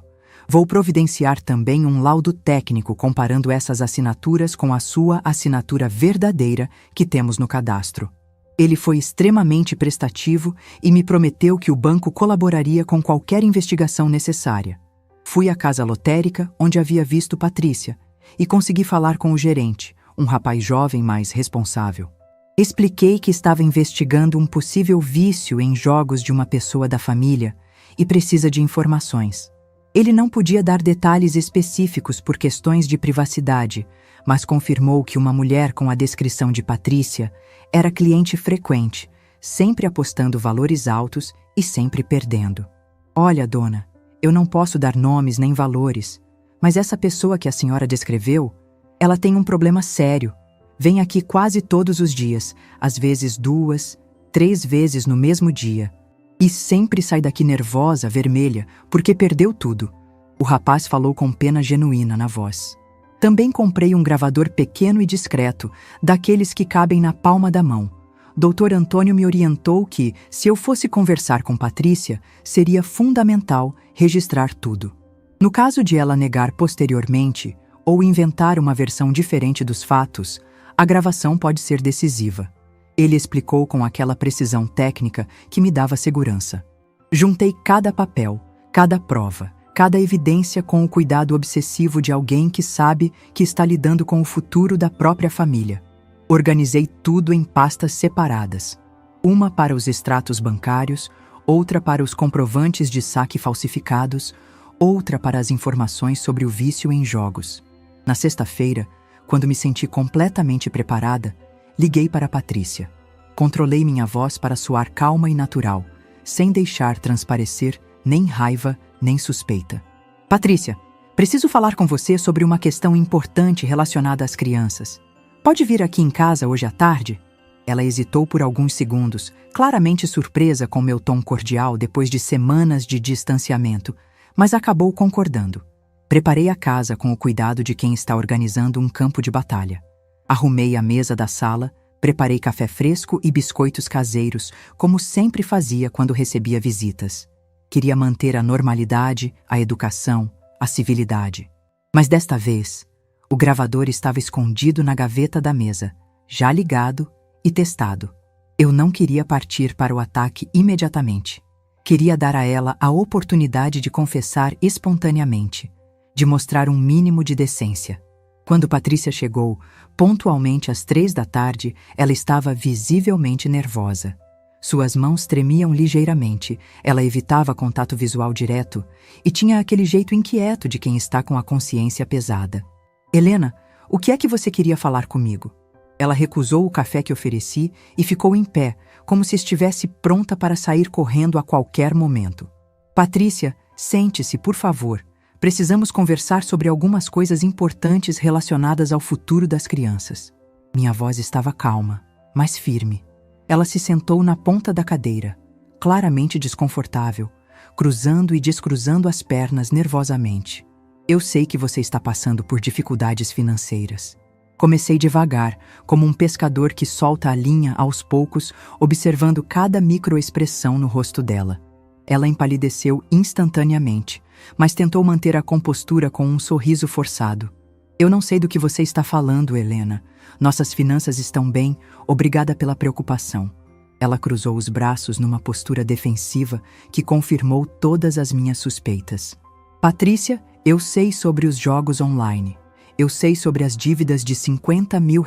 Vou providenciar também um laudo técnico comparando essas assinaturas com a sua assinatura verdadeira que temos no cadastro. Ele foi extremamente prestativo e me prometeu que o banco colaboraria com qualquer investigação necessária. Fui à casa lotérica, onde havia visto Patrícia, e consegui falar com o gerente, um rapaz jovem mais responsável. Expliquei que estava investigando um possível vício em jogos de uma pessoa da família e precisa de informações. Ele não podia dar detalhes específicos por questões de privacidade, mas confirmou que uma mulher com a descrição de Patrícia era cliente frequente, sempre apostando valores altos e sempre perdendo. Olha, dona, eu não posso dar nomes nem valores, mas essa pessoa que a senhora descreveu, ela tem um problema sério. Vem aqui quase todos os dias, às vezes 2, 3 vezes no mesmo dia. E sempre sai daqui nervosa, vermelha, porque perdeu tudo. O rapaz falou com pena genuína na voz. Também comprei um gravador pequeno e discreto, daqueles que cabem na palma da mão. Dr. Antônio me orientou que, se eu fosse conversar com Patrícia, seria fundamental registrar tudo. No caso de ela negar posteriormente ou inventar uma versão diferente dos fatos, a gravação pode ser decisiva. Ele explicou com aquela precisão técnica que me dava segurança. Juntei cada papel, cada prova, cada evidência com o cuidado obsessivo de alguém que sabe que está lidando com o futuro da própria família. Organizei tudo em pastas separadas. Uma para os extratos bancários, outra para os comprovantes de saque falsificados, outra para as informações sobre o vício em jogos. Na sexta-feira, quando me senti completamente preparada, liguei para Patrícia. Controlei minha voz para soar calma e natural, sem deixar transparecer nem raiva, nem suspeita. Patrícia, preciso falar com você sobre uma questão importante relacionada às crianças. Pode vir aqui em casa hoje à tarde? Ela hesitou por alguns segundos, claramente surpresa com meu tom cordial depois de semanas de distanciamento, mas acabou concordando. Preparei a casa com o cuidado de quem está organizando um campo de batalha. Arrumei a mesa da sala, preparei café fresco e biscoitos caseiros, como sempre fazia quando recebia visitas. Queria manter a normalidade, a educação, a civilidade. Mas desta vez, o gravador estava escondido na gaveta da mesa, já ligado e testado. Eu não queria partir para o ataque imediatamente. Queria dar a ela a oportunidade de confessar espontaneamente, de mostrar um mínimo de decência. Quando Patrícia chegou, pontualmente às 15h, ela estava visivelmente nervosa. Suas mãos tremiam ligeiramente, ela evitava contato visual direto e tinha aquele jeito inquieto de quem está com a consciência pesada. Helena, o que é que você queria falar comigo? Ela recusou o café que ofereci e ficou em pé, como se estivesse pronta para sair correndo a qualquer momento. Patrícia, sente-se, por favor. Precisamos conversar sobre algumas coisas importantes relacionadas ao futuro das crianças. Minha voz estava calma, mas firme. Ela se sentou na ponta da cadeira, claramente desconfortável, cruzando e descruzando as pernas nervosamente. Eu sei que você está passando por dificuldades financeiras. Comecei devagar, como um pescador que solta a linha aos poucos, observando cada microexpressão no rosto dela. Ela empalideceu instantaneamente, mas tentou manter a compostura com um sorriso forçado. Eu não sei do que você está falando, Helena. Nossas finanças estão bem, obrigada pela preocupação. Ela cruzou os braços numa postura defensiva que confirmou todas as minhas suspeitas. Patrícia, eu sei sobre os jogos online. Eu sei sobre as dívidas de R$50 mil.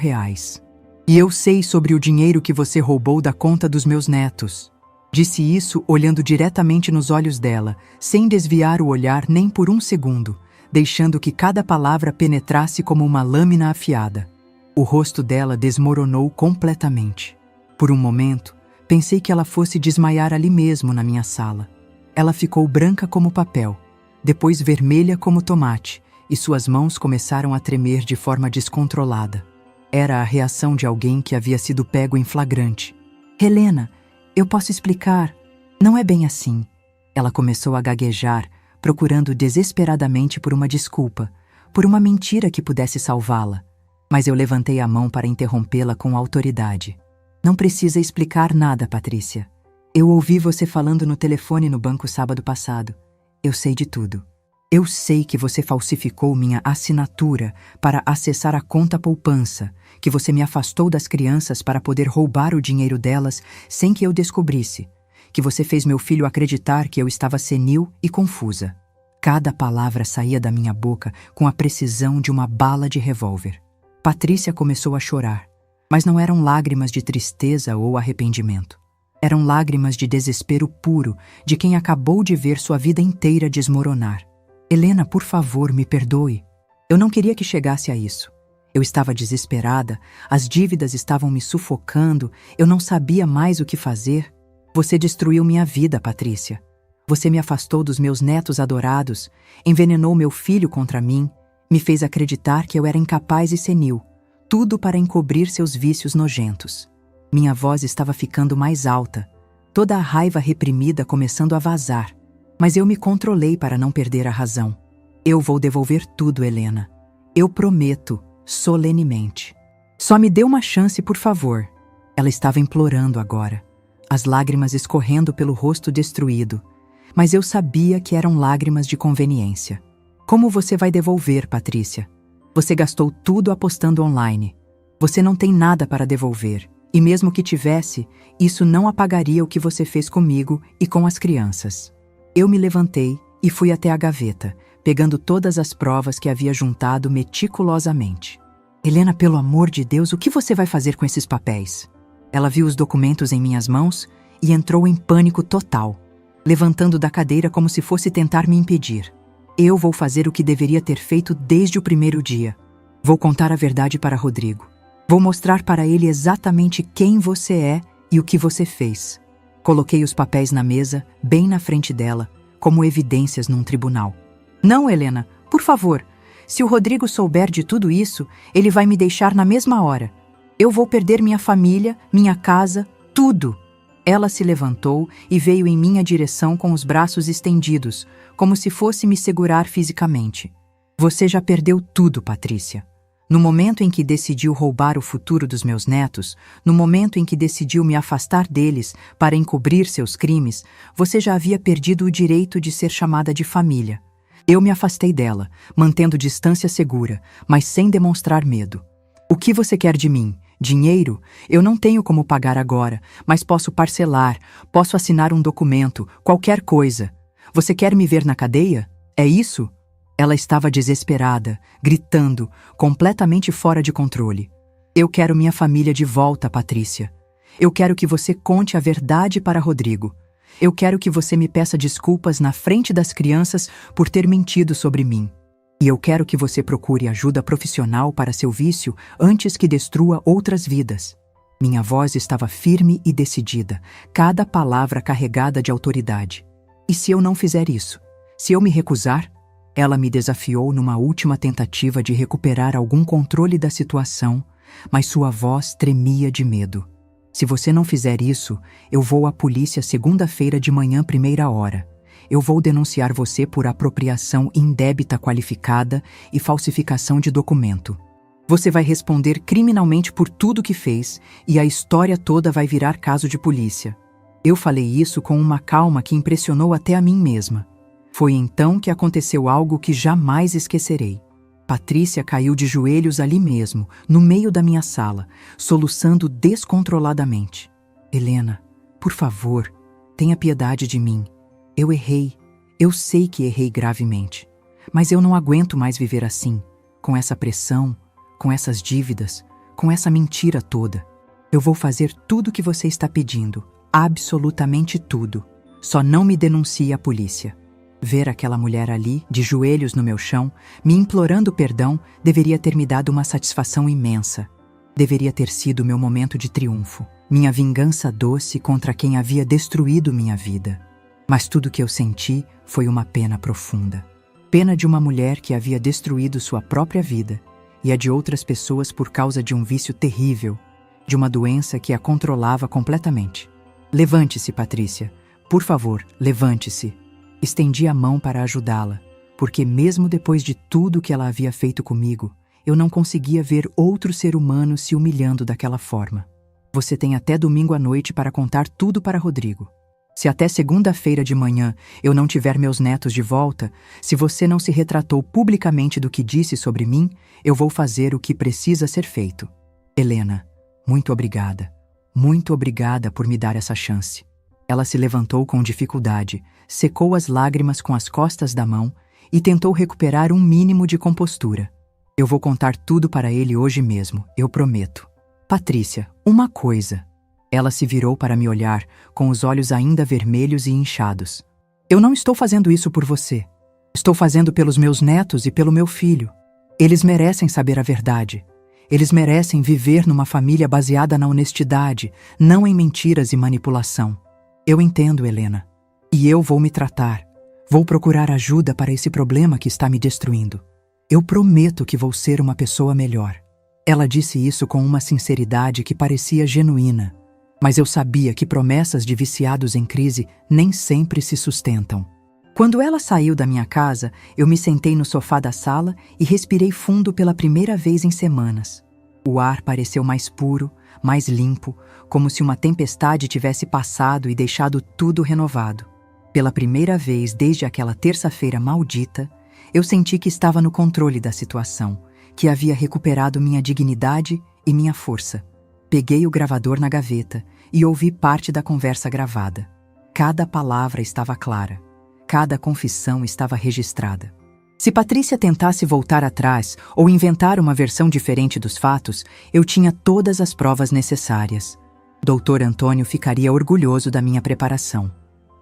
E eu sei sobre o dinheiro que você roubou da conta dos meus netos. Disse isso olhando diretamente nos olhos dela, sem desviar o olhar nem por um segundo, deixando que cada palavra penetrasse como uma lâmina afiada. O rosto dela desmoronou completamente. Por um momento, pensei que ela fosse desmaiar ali mesmo na minha sala. Ela ficou branca como papel, depois vermelha como tomate, e suas mãos começaram a tremer de forma descontrolada. Era a reação de alguém que havia sido pego em flagrante. Helena, eu posso explicar. Não é bem assim. Ela começou a gaguejar, procurando desesperadamente por uma desculpa, por uma mentira que pudesse salvá-la. Mas eu levantei a mão para interrompê-la com autoridade. Não precisa explicar nada, Patrícia. Eu ouvi você falando no telefone no banco sábado passado. Eu sei de tudo. Eu sei que você falsificou minha assinatura para acessar a conta poupança, que você me afastou das crianças para poder roubar o dinheiro delas sem que eu descobrisse, que você fez meu filho acreditar que eu estava senil e confusa. Cada palavra saía da minha boca com a precisão de uma bala de revólver. Patrícia começou a chorar, mas não eram lágrimas de tristeza ou arrependimento. Eram lágrimas de desespero puro de quem acabou de ver sua vida inteira desmoronar. Helena, por favor, me perdoe. Eu não queria que chegasse a isso. Eu estava desesperada, as dívidas estavam me sufocando, eu não sabia mais o que fazer. Você destruiu minha vida, Patrícia. Você me afastou dos meus netos adorados, envenenou meu filho contra mim, me fez acreditar que eu era incapaz e senil, tudo para encobrir seus vícios nojentos. Minha voz estava ficando mais alta, toda a raiva reprimida começando a vazar. Mas eu me controlei para não perder a razão. Eu vou devolver tudo, Helena. Eu prometo, solenemente. Só me dê uma chance, por favor. Ela estava implorando agora, as lágrimas escorrendo pelo rosto destruído. Mas eu sabia que eram lágrimas de conveniência. Como você vai devolver, Patrícia? Você gastou tudo apostando online. Você não tem nada para devolver. E mesmo que tivesse, isso não apagaria o que você fez comigo e com as crianças. Eu me levantei e fui até a gaveta, pegando todas as provas que havia juntado meticulosamente. Helena, pelo amor de Deus, o que você vai fazer com esses papéis? Ela viu os documentos em minhas mãos e entrou em pânico total, levantando da cadeira como se fosse tentar me impedir. Eu vou fazer o que deveria ter feito desde o primeiro dia. Vou contar a verdade para Rodrigo. Vou mostrar para ele exatamente quem você é e o que você fez. Coloquei os papéis na mesa, bem na frente dela, como evidências num tribunal. Não, Helena, por favor. Se o Rodrigo souber de tudo isso, ele vai me deixar na mesma hora. Eu vou perder minha família, minha casa, tudo. Ela se levantou e veio em minha direção com os braços estendidos, como se fosse me segurar fisicamente. Você já perdeu tudo, Patrícia. No momento em que decidiu roubar o futuro dos meus netos, no momento em que decidiu me afastar deles para encobrir seus crimes, você já havia perdido o direito de ser chamada de família. Eu me afastei dela, mantendo distância segura, mas sem demonstrar medo. O que você quer de mim? Dinheiro? Eu não tenho como pagar agora, mas posso parcelar, posso assinar um documento, qualquer coisa. Você quer me ver na cadeia? É isso? Ela estava desesperada, gritando, completamente fora de controle. Eu quero minha família de volta, Patrícia. Eu quero que você conte a verdade para Rodrigo. Eu quero que você me peça desculpas na frente das crianças por ter mentido sobre mim. E eu quero que você procure ajuda profissional para seu vício antes que destrua outras vidas. Minha voz estava firme e decidida, cada palavra carregada de autoridade. E se eu não fizer isso? Se eu me recusar? Ela me desafiou numa última tentativa de recuperar algum controle da situação, mas sua voz tremia de medo. Se você não fizer isso, eu vou à polícia segunda-feira de manhã, 1ª hora. Eu vou denunciar você por apropriação indébita qualificada e falsificação de documento. Você vai responder criminalmente por tudo que fez e a história toda vai virar caso de polícia. Eu falei isso com uma calma que impressionou até a mim mesma. Foi então que aconteceu algo que jamais esquecerei. Patrícia caiu de joelhos ali mesmo, no meio da minha sala, soluçando descontroladamente. Helena, por favor, tenha piedade de mim. Eu errei. Eu sei que errei gravemente. Mas eu não aguento mais viver assim, com essa pressão, com essas dívidas, com essa mentira toda. Eu vou fazer tudo o que você está pedindo, absolutamente tudo. Só não me denuncie à polícia. Ver aquela mulher ali, de joelhos no meu chão, me implorando perdão, deveria ter me dado uma satisfação imensa. Deveria ter sido meu momento de triunfo, minha vingança doce contra quem havia destruído minha vida. Mas tudo que eu senti foi uma pena profunda. Pena de uma mulher que havia destruído sua própria vida e a de outras pessoas por causa de um vício terrível, de uma doença que a controlava completamente. Levante-se, Patrícia. Por favor, levante-se. Estendi a mão para ajudá-la, porque mesmo depois de tudo que ela havia feito comigo, eu não conseguia ver outro ser humano se humilhando daquela forma. Você tem até domingo à noite para contar tudo para Rodrigo. Se até segunda-feira de manhã eu não tiver meus netos de volta, se você não se retratou publicamente do que disse sobre mim, eu vou fazer o que precisa ser feito. Helena, muito obrigada. Muito obrigada por me dar essa chance. Ela se levantou com dificuldade, secou as lágrimas com as costas da mão e tentou recuperar um mínimo de compostura. Eu vou contar tudo para ele hoje mesmo, eu prometo. Patrícia, uma coisa. Ela se virou para me olhar, com os olhos ainda vermelhos e inchados. Eu não estou fazendo isso por você. Estou fazendo pelos meus netos e pelo meu filho. Eles merecem saber a verdade. Eles merecem viver numa família baseada na honestidade, não em mentiras e manipulação. Eu entendo, Helena. E eu vou me tratar. Vou procurar ajuda para esse problema que está me destruindo. Eu prometo que vou ser uma pessoa melhor. Ela disse isso com uma sinceridade que parecia genuína. Mas eu sabia que promessas de viciados em crise nem sempre se sustentam. Quando ela saiu da minha casa, eu me sentei no sofá da sala e respirei fundo pela primeira vez em semanas. O ar pareceu mais puro, mais limpo, como se uma tempestade tivesse passado e deixado tudo renovado. Pela primeira vez desde aquela terça-feira maldita, eu senti que estava no controle da situação, que havia recuperado minha dignidade e minha força. Peguei o gravador na gaveta e ouvi parte da conversa gravada. Cada palavra estava clara. cada confissão estava registrada. Se Patrícia tentasse voltar atrás ou inventar uma versão diferente dos fatos, eu tinha todas as provas necessárias. Doutor Antônio ficaria orgulhoso da minha preparação.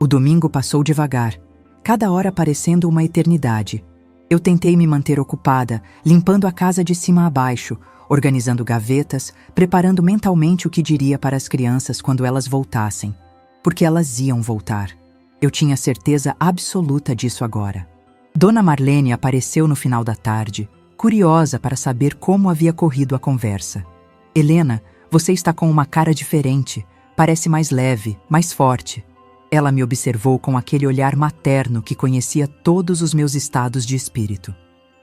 O domingo passou devagar, cada hora parecendo uma eternidade. Eu tentei me manter ocupada, limpando a casa de cima a baixo, organizando gavetas, preparando mentalmente o que diria para as crianças quando elas voltassem. Porque elas iam voltar. Eu tinha certeza absoluta disso agora. Dona Marlene apareceu no final da tarde, curiosa para saber como havia corrido a conversa. Helena, você está com uma cara diferente, parece mais leve, mais forte. Ela me observou com aquele olhar materno que conhecia todos os meus estados de espírito.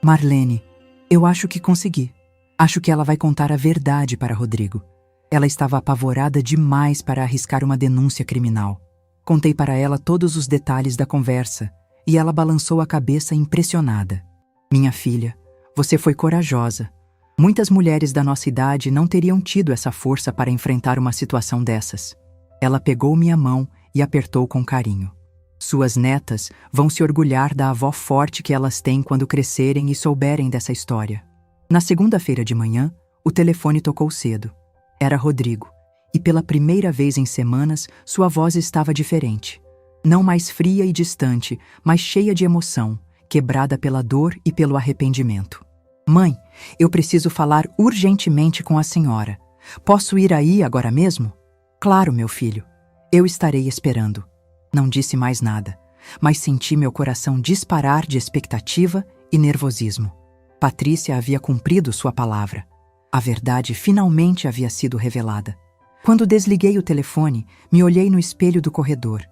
Marlene, eu acho que consegui. Acho que ela vai contar a verdade para Rodrigo. Ela estava apavorada demais para arriscar uma denúncia criminal. Contei para ela todos os detalhes da conversa e ela balançou a cabeça impressionada. Minha filha, você foi corajosa. Muitas mulheres da nossa idade não teriam tido essa força para enfrentar uma situação dessas. Ela pegou minha mão e apertou com carinho. Suas netas vão se orgulhar da avó forte que elas têm quando crescerem e souberem dessa história. Na segunda-feira de manhã, o telefone tocou cedo. Era Rodrigo, e pela primeira vez em semanas, sua voz estava diferente. Não mais fria e distante, mas cheia de emoção, quebrada pela dor e pelo arrependimento. Mãe, eu preciso falar urgentemente com a senhora. Posso ir aí agora mesmo? Claro, meu filho. Eu estarei esperando. Não disse mais nada, mas senti meu coração disparar de expectativa e nervosismo. Patrícia havia cumprido sua palavra. A verdade finalmente havia sido revelada. Quando desliguei o telefone, me olhei no espelho do corredor.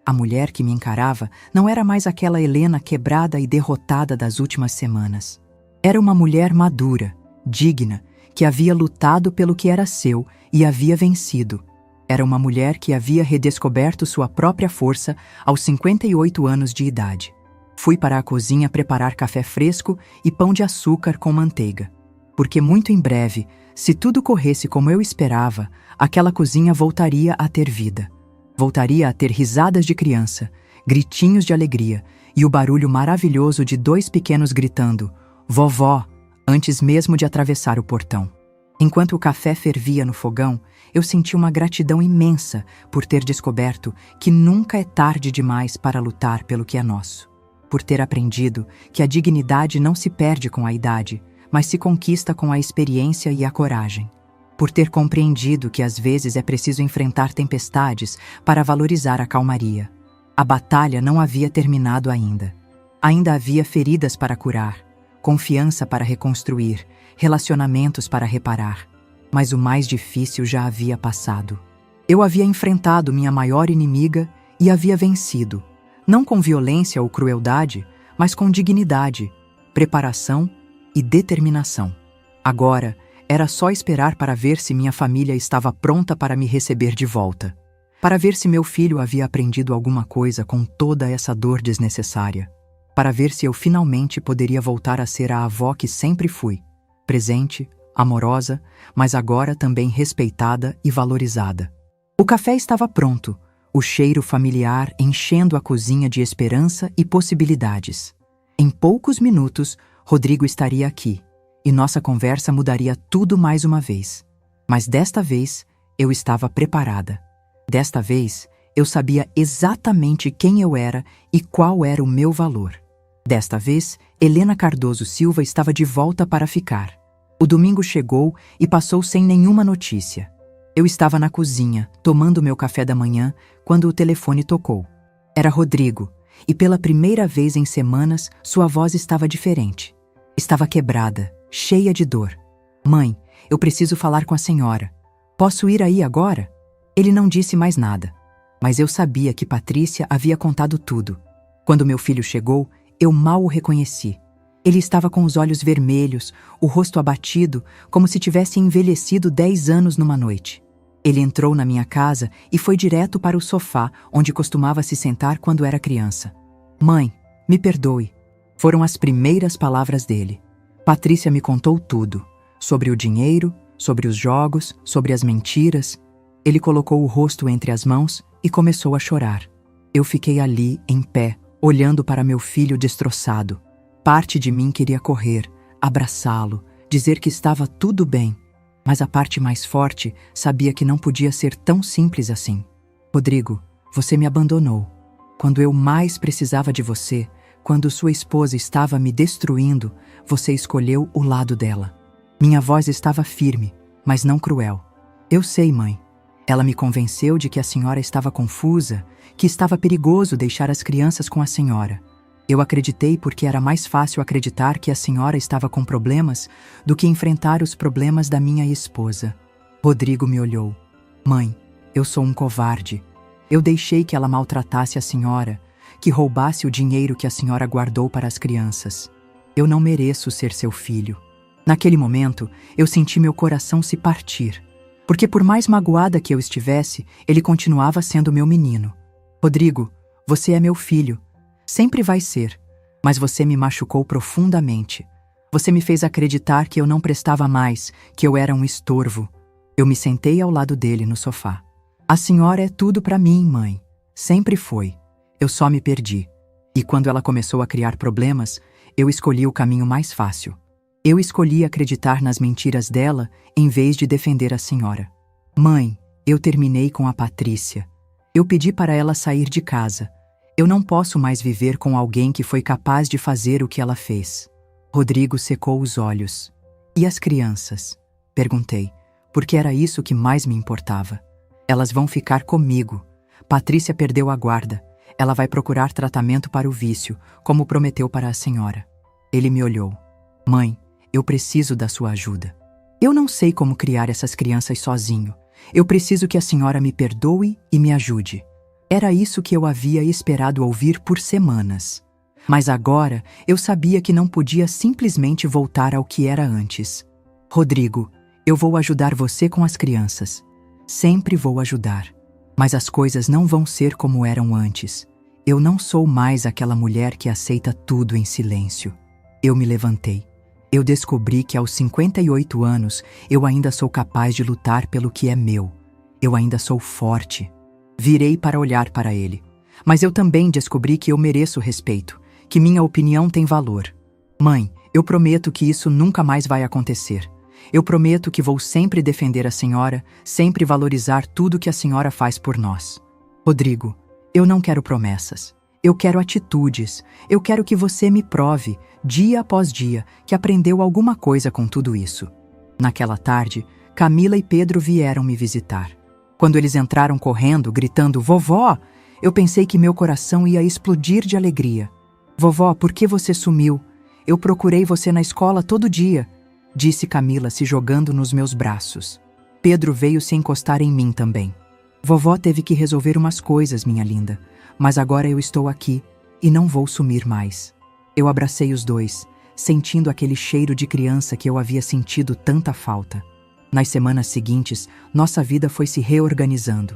A mulher que me encarava não era mais aquela Helena quebrada e derrotada das últimas semanas. Era uma mulher madura, digna, que havia lutado pelo que era seu e havia vencido. Era uma mulher que havia redescoberto sua própria força aos 58 anos de idade. Fui para a cozinha preparar café fresco e pão de açúcar com manteiga. Porque muito em breve, se tudo corresse como eu esperava, aquela cozinha voltaria a ter vida. Voltaria a ter risadas de criança, gritinhos de alegria e o barulho maravilhoso de dois pequenos gritando "Vovó", antes mesmo de atravessar o portão. Enquanto o café fervia no fogão, eu senti uma gratidão imensa por ter descoberto que nunca é tarde demais para lutar pelo que é nosso. Por ter aprendido que a dignidade não se perde com a idade, mas se conquista com a experiência e a coragem. Por ter compreendido que às vezes é preciso enfrentar tempestades para valorizar a calmaria. A batalha não havia terminado ainda. Ainda havia feridas para curar, confiança para reconstruir, relacionamentos para reparar. Mas o mais difícil já havia passado. Eu havia enfrentado minha maior inimiga e havia vencido. Não com violência ou crueldade, mas com dignidade, preparação e determinação. Agora, era só esperar para ver se minha família estava pronta para me receber de volta. Para ver se meu filho havia aprendido alguma coisa com toda essa dor desnecessária. Para ver se eu finalmente poderia voltar a ser a avó que sempre fui. Presente, amorosa, mas agora também respeitada e valorizada. O café estava pronto, o cheiro familiar enchendo a cozinha de esperança e possibilidades. Em poucos minutos, Rodrigo estaria aqui, e nossa conversa mudaria tudo mais uma vez. Mas desta vez, eu estava preparada. Desta vez, eu sabia exatamente quem eu era e qual era o meu valor. Desta vez, Helena Cardoso Silva estava de volta para ficar. O domingo chegou e passou sem nenhuma notícia. Eu estava na cozinha, tomando meu café da manhã, quando o telefone tocou. Era Rodrigo, e pela primeira vez em semanas, sua voz estava diferente. Estava quebrada, cheia de dor. Mãe, eu preciso falar com a senhora. Posso ir aí agora? Ele não disse mais nada, mas eu sabia que Patrícia havia contado tudo. Quando meu filho chegou, eu mal o reconheci. Ele estava com os olhos vermelhos, o rosto abatido, como se tivesse envelhecido 10 anos numa noite. Ele entrou na minha casa e foi direto para o sofá, onde costumava se sentar quando era criança. Mãe, me perdoe. Foram as primeiras palavras dele. Patrícia me contou tudo. Sobre o dinheiro, sobre os jogos, sobre as mentiras. Ele colocou o rosto entre as mãos e começou a chorar. Eu fiquei ali, em pé, olhando para meu filho destroçado. Parte de mim queria correr, abraçá-lo, dizer que estava tudo bem, mas a parte mais forte sabia que não podia ser tão simples assim. Rodrigo, você me abandonou. Quando eu mais precisava de você, quando sua esposa estava me destruindo, você escolheu o lado dela. Minha voz estava firme, mas não cruel. Eu sei, mãe. Ela me convenceu de que a senhora estava confusa, que estava perigoso deixar as crianças com a senhora. Eu acreditei porque era mais fácil acreditar que a senhora estava com problemas do que enfrentar os problemas da minha esposa. Rodrigo me olhou. Mãe, eu sou um covarde. Eu deixei que ela maltratasse a senhora, que roubasse o dinheiro que a senhora guardou para as crianças. Eu não mereço ser seu filho. Naquele momento, eu senti meu coração se partir, porque por mais magoada que eu estivesse, ele continuava sendo meu menino. Rodrigo, você é meu filho. Sempre vai ser, mas você me machucou profundamente. Você me fez acreditar que eu não prestava mais, que eu era um estorvo. Eu me sentei ao lado dele no sofá. A senhora é tudo para mim, mãe. Sempre foi. Eu só me perdi. E quando ela começou a criar problemas, eu escolhi o caminho mais fácil. Eu escolhi acreditar nas mentiras dela em vez de defender a senhora. Mãe, eu terminei com a Patrícia. Eu pedi para ela sair de casa. Eu não posso mais viver com alguém que foi capaz de fazer o que ela fez. Rodrigo secou os olhos. E as crianças? Perguntei, porque era isso que mais me importava. Elas vão ficar comigo. Patrícia perdeu a guarda. Ela vai procurar tratamento para o vício, como prometeu para a senhora. Ele me olhou. Mãe, eu preciso da sua ajuda. Eu não sei como criar essas crianças sozinho. Eu preciso que a senhora me perdoe e me ajude. Era isso que eu havia esperado ouvir por semanas. Mas agora eu sabia que não podia simplesmente voltar ao que era antes. Rodrigo, eu vou ajudar você com as crianças. Sempre vou ajudar. Mas as coisas não vão ser como eram antes. Eu não sou mais aquela mulher que aceita tudo em silêncio. Eu me levantei. Eu descobri que aos 58 anos eu ainda sou capaz de lutar pelo que é meu. Eu ainda sou forte. Virei para olhar para ele. Mas eu também descobri que eu mereço respeito, que minha opinião tem valor. Mãe, eu prometo que isso nunca mais vai acontecer. Eu prometo que vou sempre defender a senhora, sempre valorizar tudo que a senhora faz por nós. Rodrigo, eu não quero promessas. Eu quero atitudes. Eu quero que você me prove, dia após dia, que aprendeu alguma coisa com tudo isso. Naquela tarde, Camila e Pedro vieram me visitar. Quando eles entraram correndo, gritando "Vovó!", eu pensei que meu coração ia explodir de alegria. "Vovó, por que você sumiu? Eu procurei você na escola todo dia", disse Camila, se jogando nos meus braços. Pedro veio se encostar em mim também. "Vovó teve que resolver umas coisas, minha linda, mas agora eu estou aqui e não vou sumir mais." Eu abracei os dois, sentindo aquele cheiro de criança que eu havia sentido tanta falta. Nas semanas seguintes, nossa vida foi se reorganizando.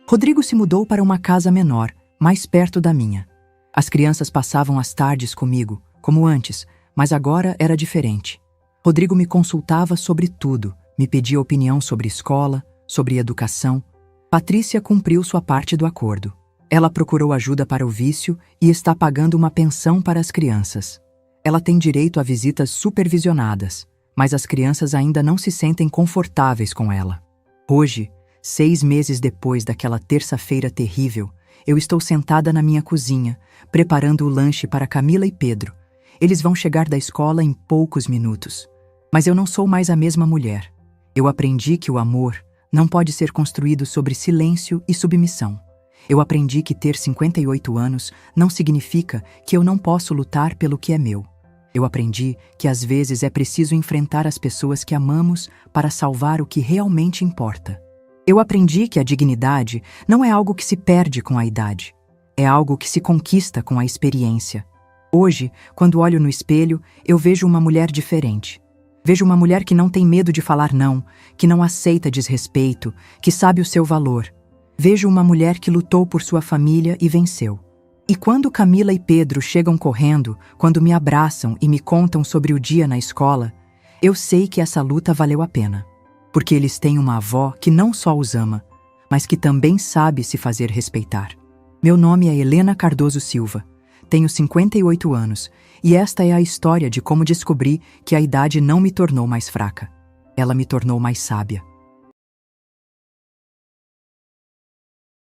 Rodrigo se mudou para uma casa menor, mais perto da minha. As crianças passavam as tardes comigo, como antes, mas agora era diferente. Rodrigo me consultava sobre tudo, me pedia opinião sobre escola, sobre educação. Patrícia cumpriu sua parte do acordo. Ela procurou ajuda para o vício e está pagando uma pensão para as crianças. Ela tem direito a visitas supervisionadas, mas as crianças ainda não se sentem confortáveis com ela. Hoje, 6 meses depois daquela terça-feira terrível, eu estou sentada na minha cozinha, preparando o lanche para Camila e Pedro. Eles vão chegar da escola em poucos minutos. Mas eu não sou mais a mesma mulher. Eu aprendi que o amor não pode ser construído sobre silêncio e submissão. Eu aprendi que ter 58 anos não significa que eu não posso lutar pelo que é meu. Eu aprendi que às vezes é preciso enfrentar as pessoas que amamos para salvar o que realmente importa. Eu aprendi que a dignidade não é algo que se perde com a idade. É algo que se conquista com a experiência. Hoje, quando olho no espelho, eu vejo uma mulher diferente. Vejo uma mulher que não tem medo de falar não, que não aceita desrespeito, que sabe o seu valor. Vejo uma mulher que lutou por sua família e venceu. E quando Camila e Pedro chegam correndo, quando me abraçam e me contam sobre o dia na escola, eu sei que essa luta valeu a pena. Porque eles têm uma avó que não só os ama, mas que também sabe se fazer respeitar. Meu nome é Helena Cardoso Silva. tenho 58 anos, e esta é a história de como descobri que a idade não me tornou mais fraca. Ela me tornou mais sábia.